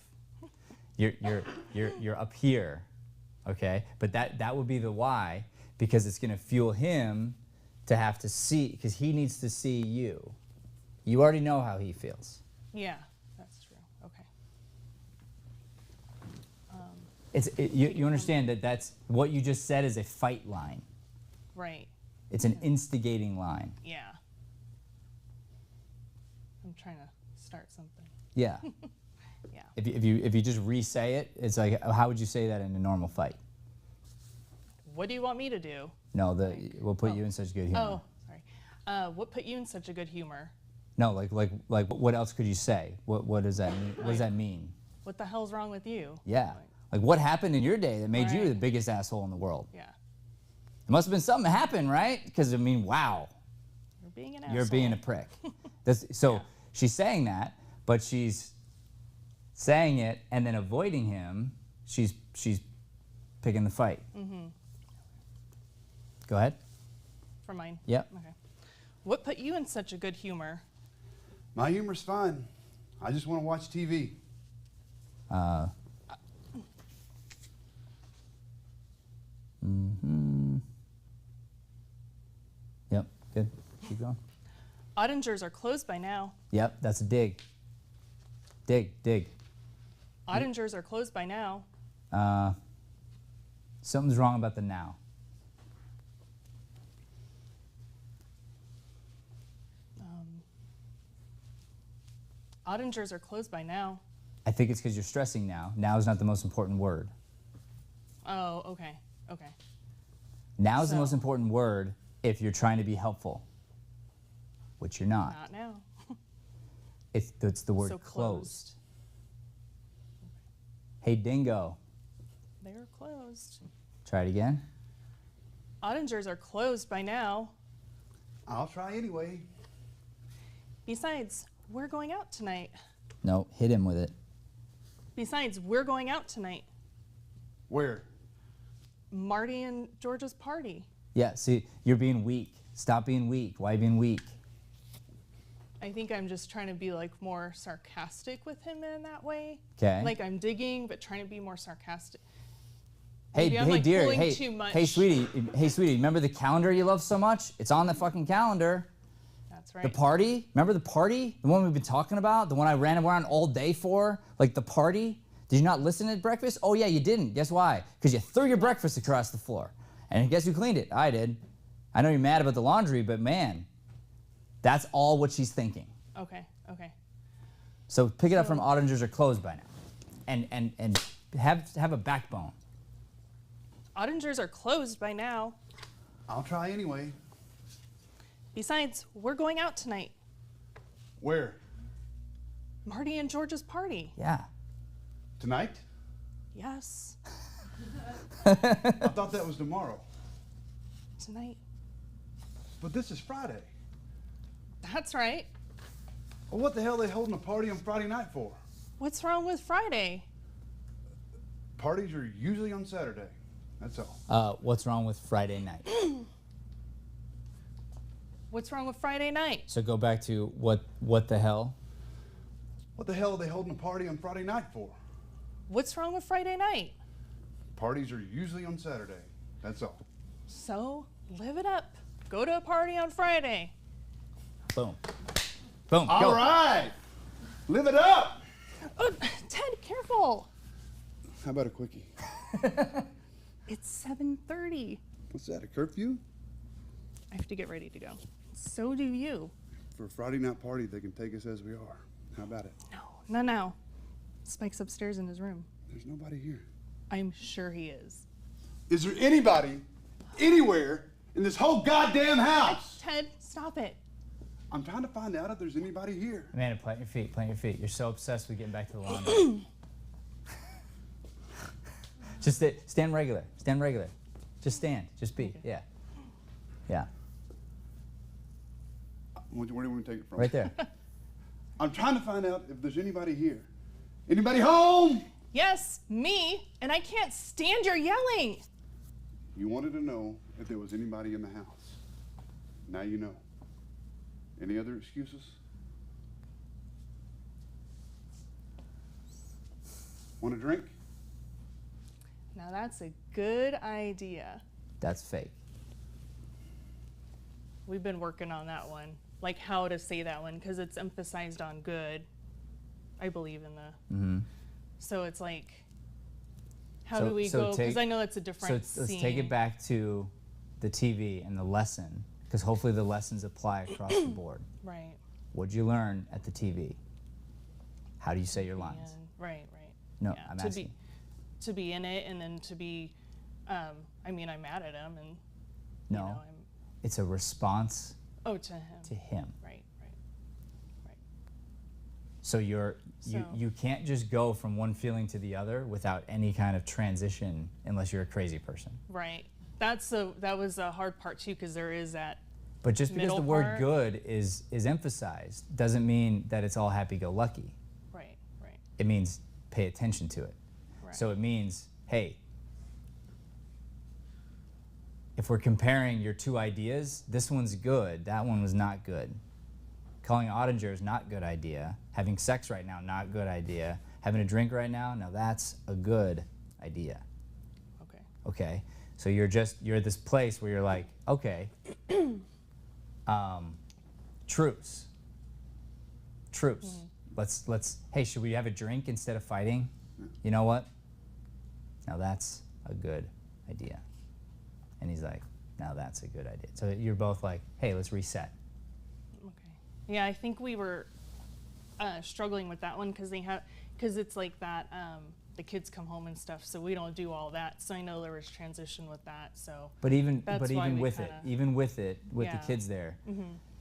You're up here, okay? But that would be the why, because it's gonna fuel him to have to see, because he needs to see you. You already know how he feels. Yeah, that's true. Okay. You understand that that's what you just said is a fight line. Right. It's an instigating line. Yeah. I'm trying to start something. Yeah. Yeah. If you just re-say it, it's like, how would you say that in a normal fight? What do you want me to do? No, we'll put you in such good humor. Oh, sorry. What put you in such a good humor? No, like what else could you say? What does that mean? What does that mean? What the hell's wrong with you? Yeah. Like what happened in your day that made you Right. the biggest asshole in the world? Yeah. It must have been something that happened, right? Because I mean, wow, You're being an asshole. you're being a prick. So Yeah. she's saying that, but she's saying it and then avoiding him. She's picking the fight. Mm-hmm. Go ahead. For mine? Yep. Okay. What put you in such a good humor? My humor's fine. I just want to watch TV. Yep. Good. Keep going. Ottingers are closed by now. Yep. That's a dig. Dig. Ottingers are closed by now. Something's wrong about the now. Ottingers are closed by now. I think it's because you're stressing now. Now is not the most important word. Oh, okay. Okay. Now is the So- most important word if you're trying to be helpful, which you're not. Not now. It's the word So closed. Hey, dingo. They're closed. Try it again. Ottingers are closed by now. I'll try anyway. Besides, we're going out tonight. No, hit him with it. Besides, we're going out tonight. Where? Marty and George's party. Yeah, see, you're being weak. Stop being weak. Why are you being weak? I think I'm just trying to be like more sarcastic with him in that way. Okay. Like I'm digging, but trying to be more sarcastic. Hey, Maybe I'm, hey, like, dear. pulling Hey, too much. hey, sweetie. Remember the calendar you love so much? It's on the fucking calendar. That's right. The party. Remember the party? The one we've been talking about? The one I ran around all day for? Like the party? Did you not listen at breakfast? Oh yeah, you didn't. Guess why? Because you threw your breakfast across the floor. And guess who cleaned it? I did. I know you're mad about the laundry, but man, that's all what she's thinking. Okay. Okay. So pick it up from Ottingers are closed by now. And have a backbone. Ottingers are closed by now. I'll try anyway. Besides, we're going out tonight. Where? Marty and George's party. Yeah. Tonight? Yes. I thought that was tomorrow. Tonight. But this is Friday. That's right. Well, what the hell are they holding a party on Friday night for? What's wrong with Friday? Parties are usually on Saturday. That's all. What's wrong with Friday night? What's wrong with Friday night? So go back to what the hell? What the hell are they holding a party on Friday night for? What's wrong with Friday night? Parties are usually on Saturday. That's all. So, live it up. Go to a party on Friday. Boom. Boom. All go. right. Live it up. Oh, Ted, careful. How about a quickie? It's 7:30. What's that, a curfew? I have to get ready to go. So do you. For a Friday night party, they can take us as we are. How about it? No, not now. Spike's upstairs in his room. There's nobody here. I'm sure he is. Is there anybody, anywhere, in this whole goddamn house? Ted, stop it. I'm trying to find out if there's anybody here. Amanda, plant your feet. Plant your feet. You're so obsessed with getting back to the laundry. Just stand regular. Stand regular. Just stand. Just be. Okay. Yeah. Yeah. Where do you want to take it from? Right there. I'm trying to find out if there's anybody here. Anybody home? Yes, me, and I can't stand your yelling. You wanted to know if there was anybody in the house. Now you know. Any other excuses? Want a drink? Now that's a good idea. That's fake. We've been working on that one, like how to say that one, because it's emphasized on good. I believe in the. Mm-hmm. So it's like, how So- do we so go? take- Because I know that's a So different let's scene. take it back to the TV and the lesson, because hopefully the lessons apply across the board. Right. What'd you learn at the TV? How do you say your lines? And, right. No, Yeah, I'm to asking. to be in it, and then to be, I mean, I'm mad at him, and No, you know, it's a response to him. to him. Right. So you So- can't just go from one feeling to the other without any kind of transition unless you're a crazy person. Right. That was a hard part too, because there is that. But just because Middle the word part. good is emphasized doesn't mean that it's all happy-go-lucky. Right. It means pay attention to it. Right. So it means, hey, if we're comparing your two ideas, this one's good, that one was not good. Calling Ottinger is not a good idea. Having sex right now, not a good idea. Having a drink right now, now that's a good idea. Okay. Okay? So you're at this place where you're like, okay, truce. Let's, hey, should we have a drink instead of fighting? You know what? Now that's a good idea. And he's like, now that's a good idea. So you're both like, hey, let's reset. Okay. Yeah, I think we were struggling with that one because it's like that. The kids come home and stuff, so we don't do all that. So I know there was transition with that. So. But even That's why we with kinda- with Yeah. the kids there,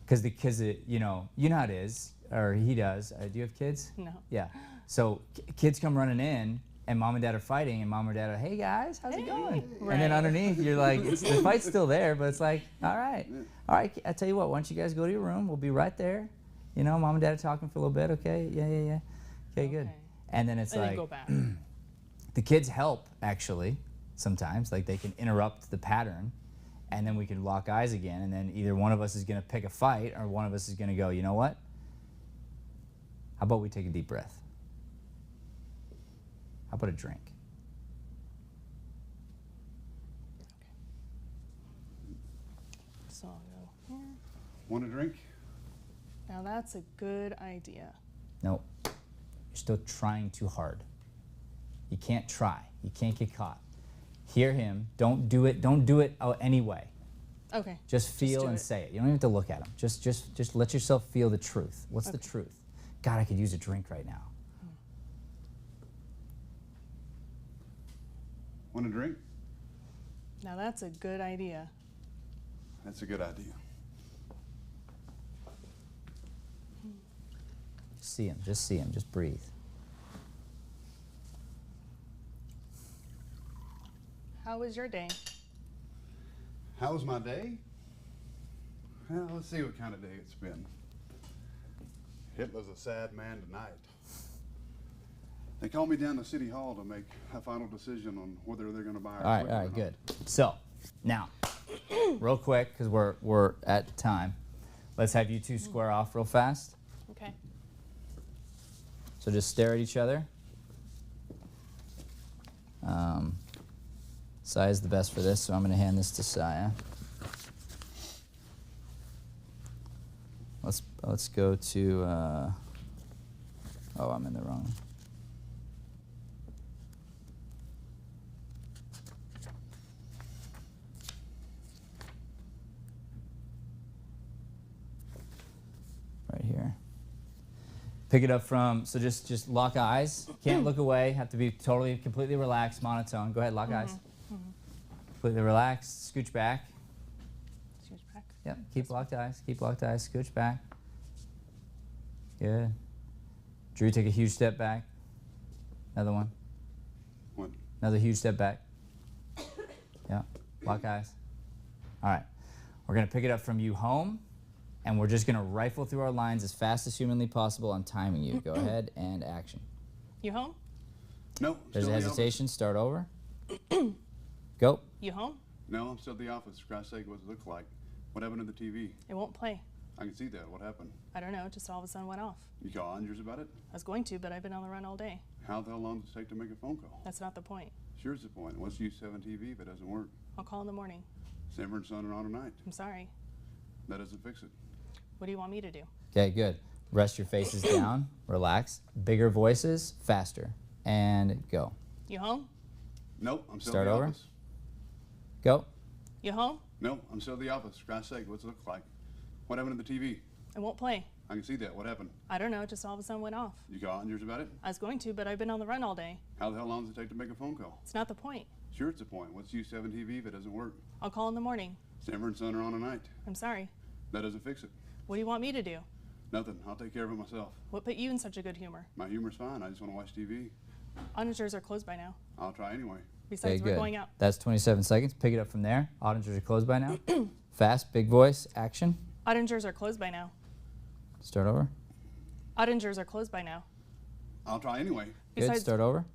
because the kids, you know how it is, or he does. Do you have kids? No. Yeah. So kids come running in, and mom and dad are fighting, and mom or dad are, hey guys, how's it going? Right. And then underneath, you're like, the fight's still there, but it's like, all right, I tell you what, why don't you guys go to your room? We'll be right there. You know, mom and dad are talking for a little bit. Okay, yeah. Okay, good. Okay. And then it's And like, then go back. the kids help actually sometimes, like they can interrupt the pattern, and then we can lock eyes again, and then either one of us is going to pick a fight or one of us is going to go, you know what, How about we take a deep breath? How about a drink? So I'll go here. Want a drink? Now that's a good idea. No, you're still trying too hard. You can't try. You can't get caught. Hear him. Don't do it. Don't do it anyway. Okay. Just feel do and it. say it. You don't even have to look at him. Just let yourself feel the truth. What's the Okay. truth? God, I could use a drink right now. Want a drink? Now that's a good idea. That's a good idea. See him. Just see him. Just breathe. How was your day? How was my day? Well, let's see what kind of day it's been. Hitler's a sad man tonight. They called me down to City Hall to make a final decision on whether they're going to buy our All right, equipment or not. good. So, now, real quick, because we're at time, let's have you two square off real fast. Okay. So just stare at each other. Saya's the best for this, so I'm going to hand this to Saya. Let's go to. Oh, I'm in the wrong. Right here. Pick it up from, so just lock eyes. Can't look away, have to be totally, completely relaxed, monotone. Go ahead, lock eyes. Completely relaxed, scooch back. Scooch back. Yep, keep locked eyes, scooch back. Good. Drew, take a huge step back. Another one. One. Another huge step back. Yeah, lock eyes. All right, we're gonna pick it up from you home, and we're just gonna rifle through our lines as fast as humanly possible on timing you. Go ahead and action. You home? No, There's a still at the hesitation, start over. Go. You home? No, I'm still at the office. For Christ's sake, what's it look like? What happened to the TV? It won't play. I can see that. What happened? I don't know. It just all of a sudden went off. You call Andrews about it? I was going to, but I've been on the run all day. How the hell long does it take to make a phone call? That's not the point. Sure, it's the point. What's the use of having TV if it doesn't work? I'll call in the morning. Sanford and Son are on tonight. I'm sorry. That doesn't fix it. What do you want me to do? Okay, good. Rest your faces down, relax. Bigger voices, faster. And go. You home? Nope, I'm still Start at the over. office. Go. You home? No, I'm still at the office. For Christ's sake, what's it look like? What happened to the TV? It won't play. I can see that. What happened? I don't know. It just all of a sudden went off. You call Andrews about it? I was going to, but I've been on the run all day. How the hell long does it take to make a phone call? It's not the point. Sure, it's the point. What's the use of having TV if it doesn't work? I'll call in the morning. Sanford and Son are on tonight. I'm sorry. That doesn't fix it. What do you want me to do? Nothing. I'll take care of it myself. What put you in such a good humor? My humor's fine. I just want to watch TV. Auditors are closed by now. I'll try anyway. Besides, Okay, we're good. going out. That's 27 seconds. Pick it up from there. Auditors are closed by now. Fast, big voice, action. Auditors are closed by now. Start over. Auditors are closed by now. I'll try anyway. Good, Besides, start over.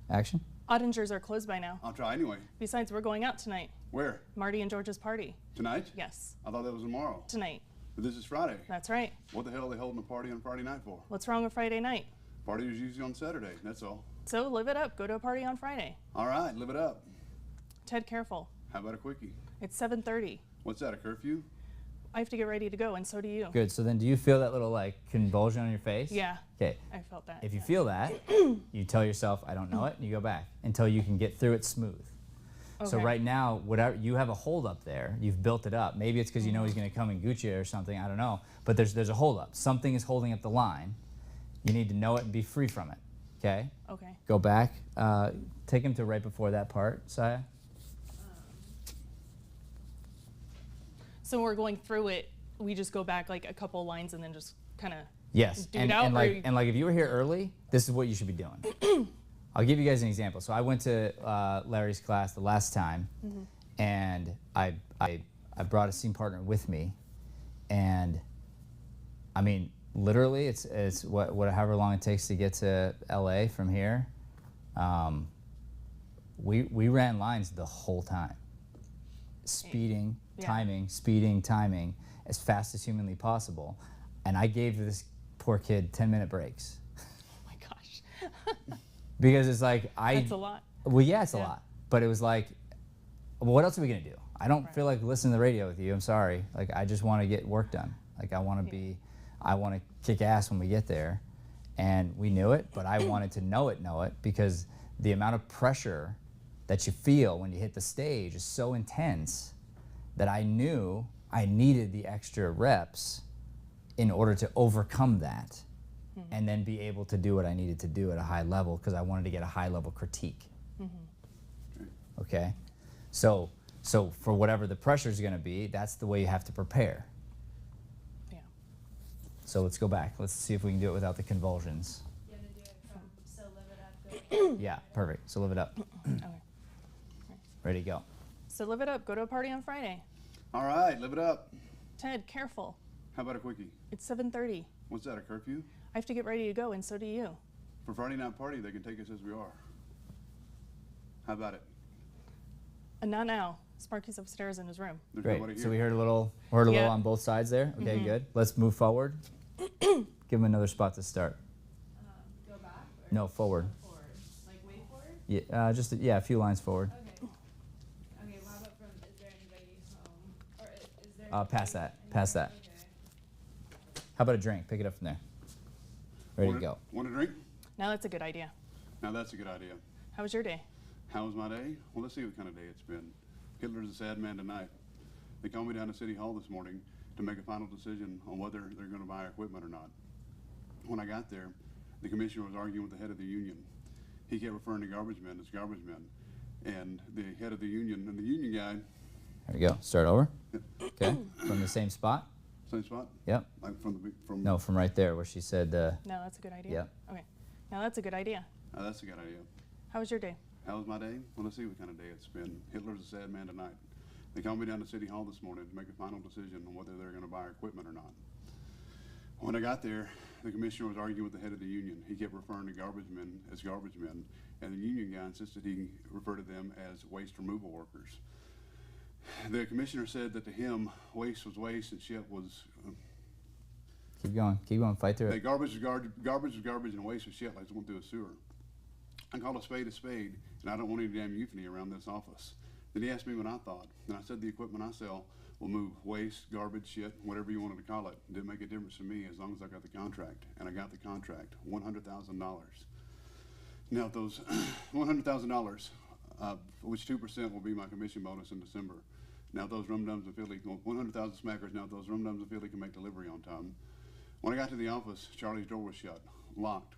Action. Auditors are closed by now. I'll try anyway. Besides, we're going out tonight. Where? Marty and George's party. Tonight? Yes, I thought that was tomorrow. tonight. But this is Friday. That's right. What the hell are they holding a party on Friday night for? What's wrong with Friday night? Party is usually on Saturday. That's all. So live it up. Go to a party on Friday. All right, live it up. Ted, careful. How about a quickie? It's 7:30. What's that, a curfew? I have to get ready to go, and so do you. Good. So then do you feel that little like convulsion on your face? Yeah, Okay. I felt that. If you yeah. feel that, you tell yourself, I don't know it, and you go back until you can get through it smooth. So Okay. right now, whatever you have a hold up there, you've built it up. Maybe it's because you know he's going to come and goot you or something. I don't know. But there's a hold up. Something is holding up the line. You need to know it and be free from it. Okay. Okay. Go back. Take him to right before that part, Saya. So we're going through it. We just go back like a couple lines and then just kind of. Yes. Do it And, out, and or like you- and like if you were here early, this is what you should be doing. I'll give you guys an example. So I went to Larry's class the last time, and I brought a scene partner with me, and I mean literally it's however long it takes to get to LA from here. We ran lines the whole time, speeding, Yeah. timing as fast as humanly possible, and I gave this poor kid 10-minute breaks. Because it's like That's a lot. Well, yeah, it's a Yeah. lot. But it was like, well, what else are we gonna do? I don't Right. feel like listening to the radio with you. I'm sorry. Like I just want to get work done. Like I want to I want to kick ass when we get there. And we knew it, but I wanted to know it because the amount of pressure that you feel when you hit the stage is so intense that I knew I needed the extra reps in order to overcome that and then be able to do what I needed to do at a high level because I wanted to get a high level critique. Okay? So for whatever the pressure is going to be, that's the way you have to prepare. Yeah. So let's go back. Let's see if we can do it without the convulsions. You want to do it from so live it up, go. Yeah, perfect. So live it up. Okay. Ready to go. So live it up. Go to a party on Friday. All right, live it up. Ted, careful. How about a quickie? It's 7:30. What's that, a curfew? I have to get ready to go, and so do you. For Friday night party, they can take us as we are. How about it? And not now. Sparky's upstairs in his room. There's Great. nobody here. So we heard a little Yeah. on both sides there. Okay, good. Let's move forward. Give him another spot to start. Go back? Or No, forward. forward? Like way forward? Yeah, just a few lines forward. Okay. Okay, well, how about from, is there anybody home? Or is there Past anybody that. Past that. Okay. How about a drink? Pick it up from there. Ready to go. Want a drink? Now that's a good idea. Now that's a good idea. How was your day? How was my day? Well, let's see what kind of day it's been. Hitler's a sad man tonight. They called me down to City Hall this morning to make a final decision on whether they're going to buy equipment or not. When I got there, the commissioner was arguing with the head of the union. He kept referring to garbage men as garbage men. And the head of the union, and the union guy, There we go. Start over. Okay. From the same spot. same spot, Yep. like from No, from right there where she said, No, that's a good idea. Yep. Okay. Now that's a good idea. That's a good idea. How was your day? How was my day? Well, let's see what kind of day it's been. Hitler's a sad man tonight. They called me down to City Hall this morning to make a final decision on whether they're going to buy equipment or not. When I got there, the commissioner was arguing with the head of the union. He kept referring to garbage men as garbage men, and the union guy insisted he refer to them as waste removal workers. The commissioner said that to him, waste was waste and shit was... keep going. Keep going. Fight through that it. garbage is garbage and waste was shit like it's going through a sewer. I called a spade, and I don't want any damn euphony around this office. Then he asked me what I thought, and I said the equipment I sell will move waste, garbage, shit, whatever you wanted to call it. It didn't make a difference to me as long as I got the contract, and I got the contract, $100,000. Now those $100,000, which 2% will be my commission bonus in December. Now those Rum Dums of Philly, 100,000 smackers, now those Rum Dums of Philly can make delivery on time. When I got to the office, Charlie's door was shut, locked.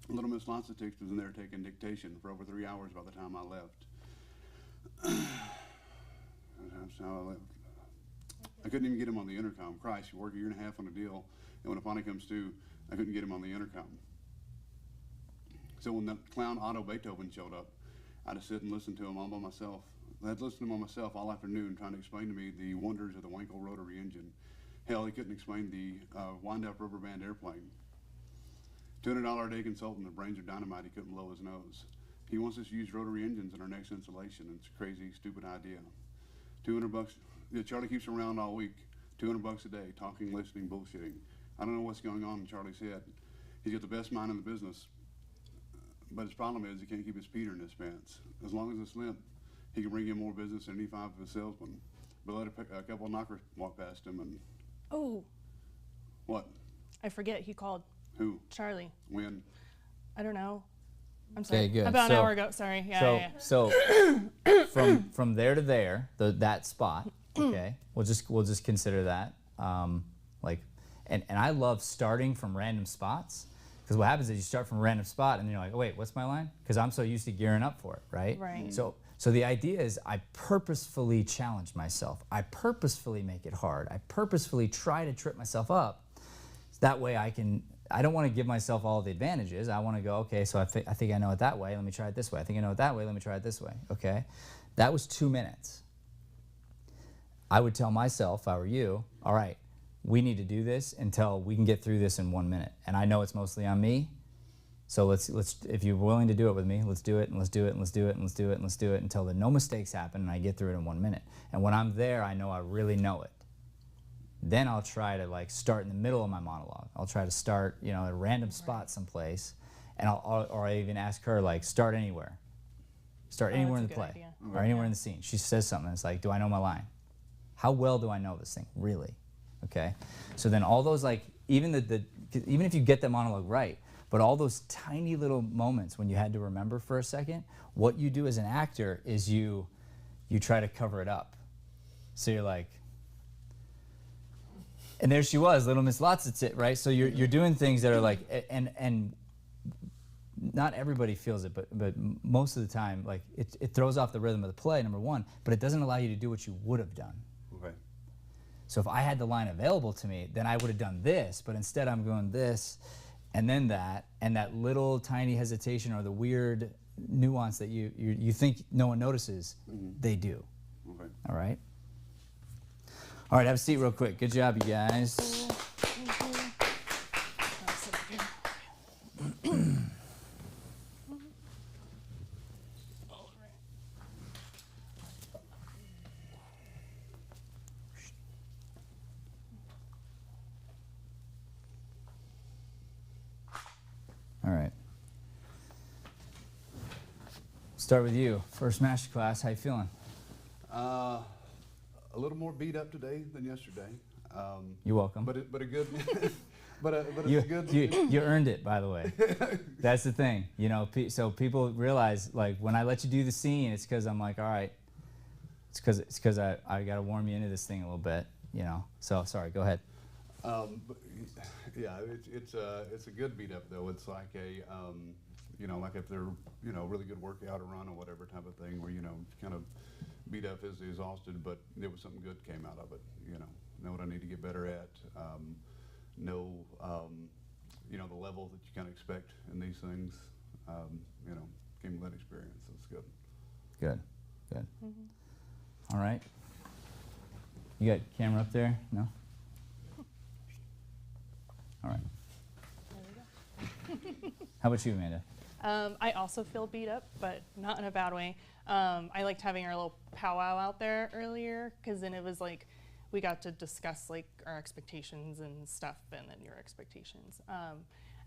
Little Miss Lancetix was in there taking dictation for over 3 hours by the time I left. That's how I left. I couldn't even get him on the intercom. Christ, you work a year and a half on a deal, and when it finally comes to, I couldn't get him on the intercom. So when the clown Otto Beethoven showed up, I just sit and listen to him all by myself. I had listened to him by myself all afternoon trying to explain to me the wonders of the Wankel rotary engine. Hell, he couldn't explain the wind-up rubber band airplane. $200 a day consultant, the brains are dynamite, he couldn't blow his nose. He wants us to use rotary engines in our next installation. It's a crazy, stupid idea. $200, yeah, Charlie keeps him around all week. $200 a day, talking, listening, bullshitting. I don't know what's going on in Charlie's head. He's got the best mind in the business, but his problem is he can't keep his Peter in his pants. As long as it's limp, he can bring in more business than any 5 of his salesmen. But let a couple of knockers walk past him and... Oh, What? I forget. He called. Who? Charlie. When? I don't know. I'm sorry. Okay, good. About an So- hour ago. Sorry. Yeah. So from there to there, that spot. Okay, we'll just consider that. And I love starting from random spots because what happens is you start from a random spot and then you're like, oh wait, what's my line? Because I'm so used to gearing up for it, right? Right. So the idea is I purposefully challenge myself. I purposefully make it hard. I purposefully try to trip myself up. That way I don't want to give myself all the advantages. I want to go, okay, so I think I know it that way. Let me try it this way. I think I know it that way. Let me try it this way. Okay? That was 2 minutes. I would tell myself, if I were you, all right, we need to do this until we can get through this in 1 minute. And I know it's mostly on me. So let's if you're willing to do it with me, let's do it and let's do it and let's do it and let's do it and let's do it until no mistakes happen and I get through it in 1 minute. And when I'm there, I know I really know it. Then I'll try to start in the middle of my monologue. I'll try to start, at a random spot someplace and or I even ask her like, start anywhere. Start Oh, anywhere that's in a the good play idea. or anywhere in the scene. She says something. It's like, do I know my line? How well do I know this thing really? Okay. So then all those like even even if you get the monologue right, but all those tiny little moments when you had to remember for a second, what you do as an actor is you try to cover it up. So you're like, and there she was, Little Miss Lots of Tit, right? So you're doing things that are like, and not everybody feels it, but most of the time, like it throws off the rhythm of the play, number one, but it doesn't allow you to do what you would have done. Okay. So if I had the line available to me, then I would have done this, but instead I'm going this, and then that, and that little tiny hesitation or the weird nuance that you think no one notices, they do. Okay. All right? All right, have a seat real quick. Good job, you guys. Thank you. I'll sit up here. All right. All right. Start with you. First master class. How you feeling? A little more beat up today than yesterday. You're welcome. But a good, but it's You, a good. you earned it, by the way. That's the thing, you know. So people realize, like, when I let you do the scene, it's because I'm like, all right, it's because I got to warm you into this thing a little bit, you know. So sorry, go ahead. But, yeah, it's a good beat up though. It's like a you know, like if they're, you know, really good workout or run or whatever type of thing, where, you know, kind of beat up, physically exhausted, but there was something good came out of it. You know what I need to get better at. Know you know, the level that you kind of expect in these things. You know, came with that experience. That's good. Good, good. All right. You got camera up there? No? All right. There we go. How about you, Amanda? I also feel beat up, but not in a bad way. I liked having our little powwow out there earlier, because then it was like we got to discuss like our expectations and stuff, and then your expectations.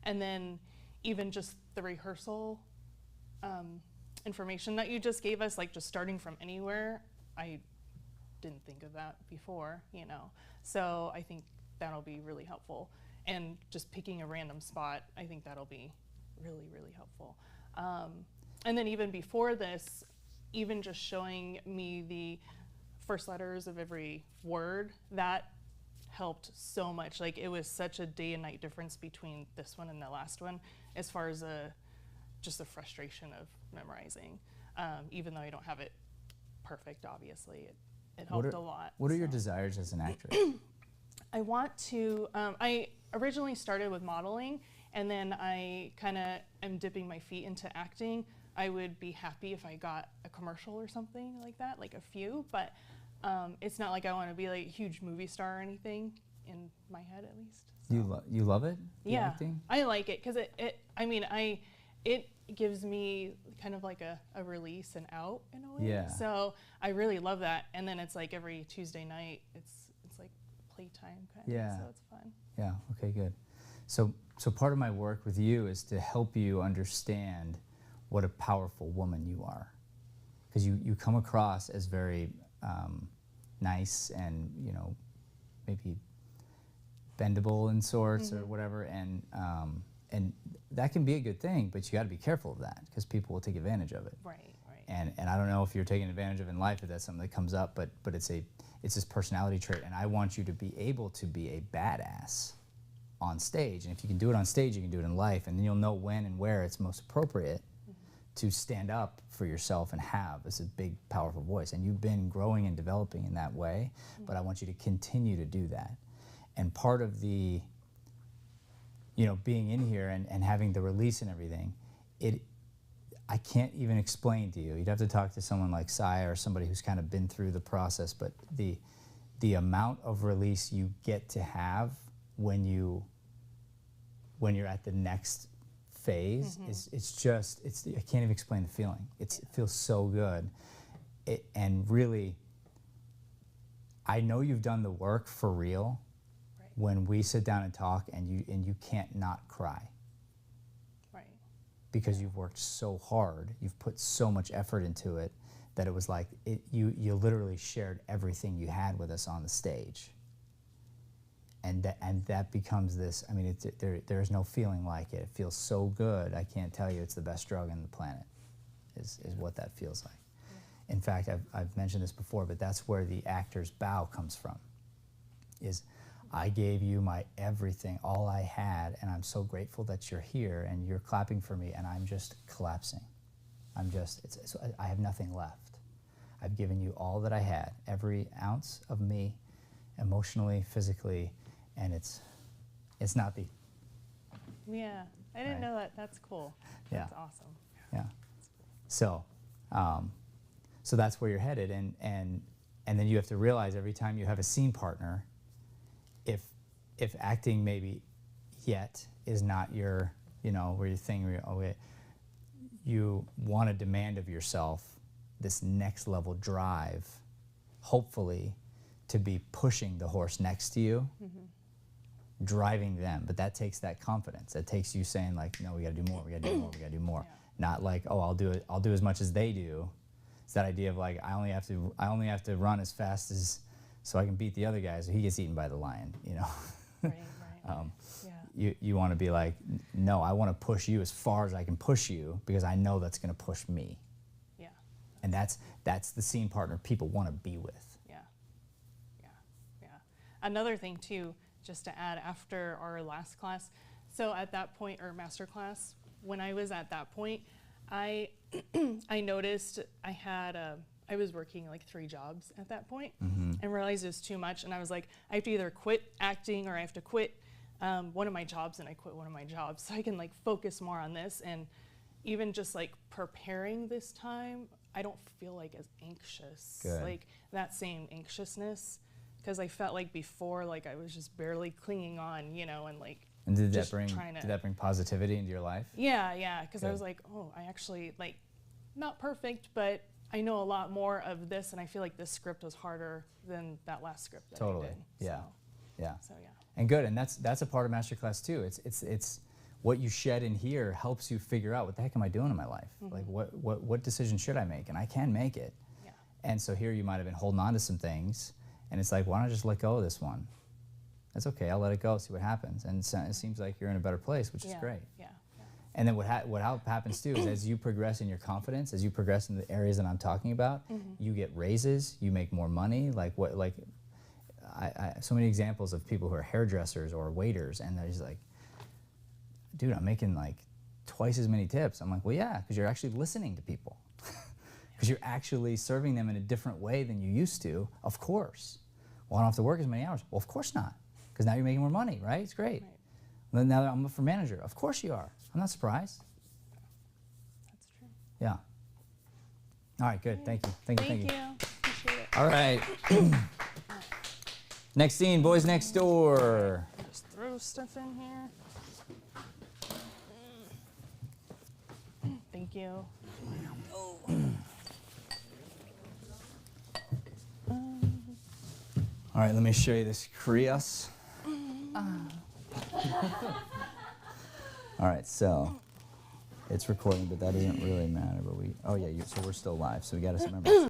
And then even just the rehearsal information that you just gave us, like just starting from anywhere, I didn't think of that before, you know. So I think that'll be really helpful. And just picking a random spot, I think that'll be really, really helpful. And then even before this, even just showing me the first letters of every word, that helped so much. Like, it was such a day and night difference between this one and the last one, as far as just the frustration of memorizing. Even though I don't have it perfect, obviously, it helped a lot. What are your desires as an actress? I want to, I originally started with modeling, and then I kind of am dipping my feet into acting. I would be happy if I got a commercial or something like that, like a few, but it's not like I want to be like a huge movie star or anything, in my head at least. So. You love it? The Yeah, acting? I like it because it gives me kind of like a release and out in a way. Yeah. So I really love that, and then it's like every Tuesday night, it's like playtime kind of. Yeah. So it's fun. Yeah, okay, good. So part of my work with you is to help you understand what a powerful woman you are. Because you come across as very nice and, you know, maybe bendable in sorts or whatever, and that can be a good thing, but you got to be careful of that, because people will take advantage of it. Right, right. And I don't know if you're taking advantage of in life, if that's something that comes up, but it's this personality trait, and I want you to be able to be a badass on stage. And if you can do it on stage, you can do it in life, and then you'll know when and where it's most appropriate to stand up for yourself and have this big, powerful voice. And you've been growing and developing in that way, but I want you to continue to do that. And part of the, you know, being in here and having the release and everything, I can't even explain to you. You'd have to talk to someone like Sai or somebody who's kind of been through the process, but the amount of release you get to have when you're at the next phase I can't even explain the feeling. It feels so good. And really, I know you've done the work for real. Right. When we sit down and talk and you can't not cry. Right. because you've worked so hard, you've put so much effort into it, that it was like you literally shared everything you had with us on the stage. And that becomes this, I mean, there's no feeling like it. It feels so good. I can't tell you, it's the best drug on the planet, is what that feels like. In fact, I've mentioned this before, but that's where the actor's bow comes from, is I gave you my everything, all I had, and I'm so grateful that you're here and you're clapping for me, and I'm just collapsing. I have nothing left. I've given you all that I had, every ounce of me, emotionally, physically, and it's not the... Yeah, I didn't know that. That's cool. Yeah. That's awesome. Yeah. So, so that's where you're headed, and then you have to realize every time you have a scene partner, if acting maybe yet is not your, where your thing, where you want to demand of yourself this next level drive, hopefully, to be pushing the horse next to you, driving them. But that takes that confidence. That takes you saying like, no, we got to do more. We got to do more. We got to do more. Yeah. Not like, oh, I'll do as much as they do. It's that idea of like, I only have to run as fast as so I can beat the other guy, so he gets eaten by the lion. Right. Yeah. You want to be like, no, I want to push you as far as I can push you because I know that's going to push me. Yeah. And that's the scene partner people want to be with. Yeah. Another thing too, just to add after our last class, so at that point, or master class, when I was at that point, I noticed I was working like 3 jobs at that point, and realized it was too much, and I was like, I have to either quit acting or I have to quit one of my jobs, and I quit one of my jobs so I can like focus more on this. And even just like preparing this time, I don't feel like as anxious. Good. Like that same anxiousness, because I felt like before, like I was just barely clinging on, and like. And did that bring positivity into your life? Yeah, because I Good. was like, oh, I actually like, not perfect, but I know a lot more of this, and I feel like this script was harder than that last script that I did. Yeah. So yeah. And good, and that's a part of masterclass too. It's what you shed in here helps you figure out what the heck am I doing in my life? Like what decision should I make? And I can make it. Yeah. And so here you might have been holding on to some things, and it's like, why don't I just let go of this one? That's okay. I'll let it go. See what happens. And it seems like you're in a better place, which is great. Yeah. And then what happens too is as you progress in your confidence, as you progress in the areas that I'm talking about, you get raises, you make more money. I so many examples of people who are hairdressers or waiters, and they're just like, dude, I'm making like twice as many tips. I'm like, well, yeah, because you're actually listening to people. Because you're actually serving them in a different way than you used to, of course. Well, I don't have to work as many hours. Well, of course not, because now you're making more money, right? It's great. Right. Well, now I'm up for manager. Of course you are. I'm not surprised. That's true. Yeah. All right, good. Thank you. Thank you. Appreciate it. All right. Next scene, Boys Next Door. Just throw stuff in here. Thank you. All right, let me show you this Krios. All right, so it's recording, but that doesn't really matter. But so we're still live, so we got to remember.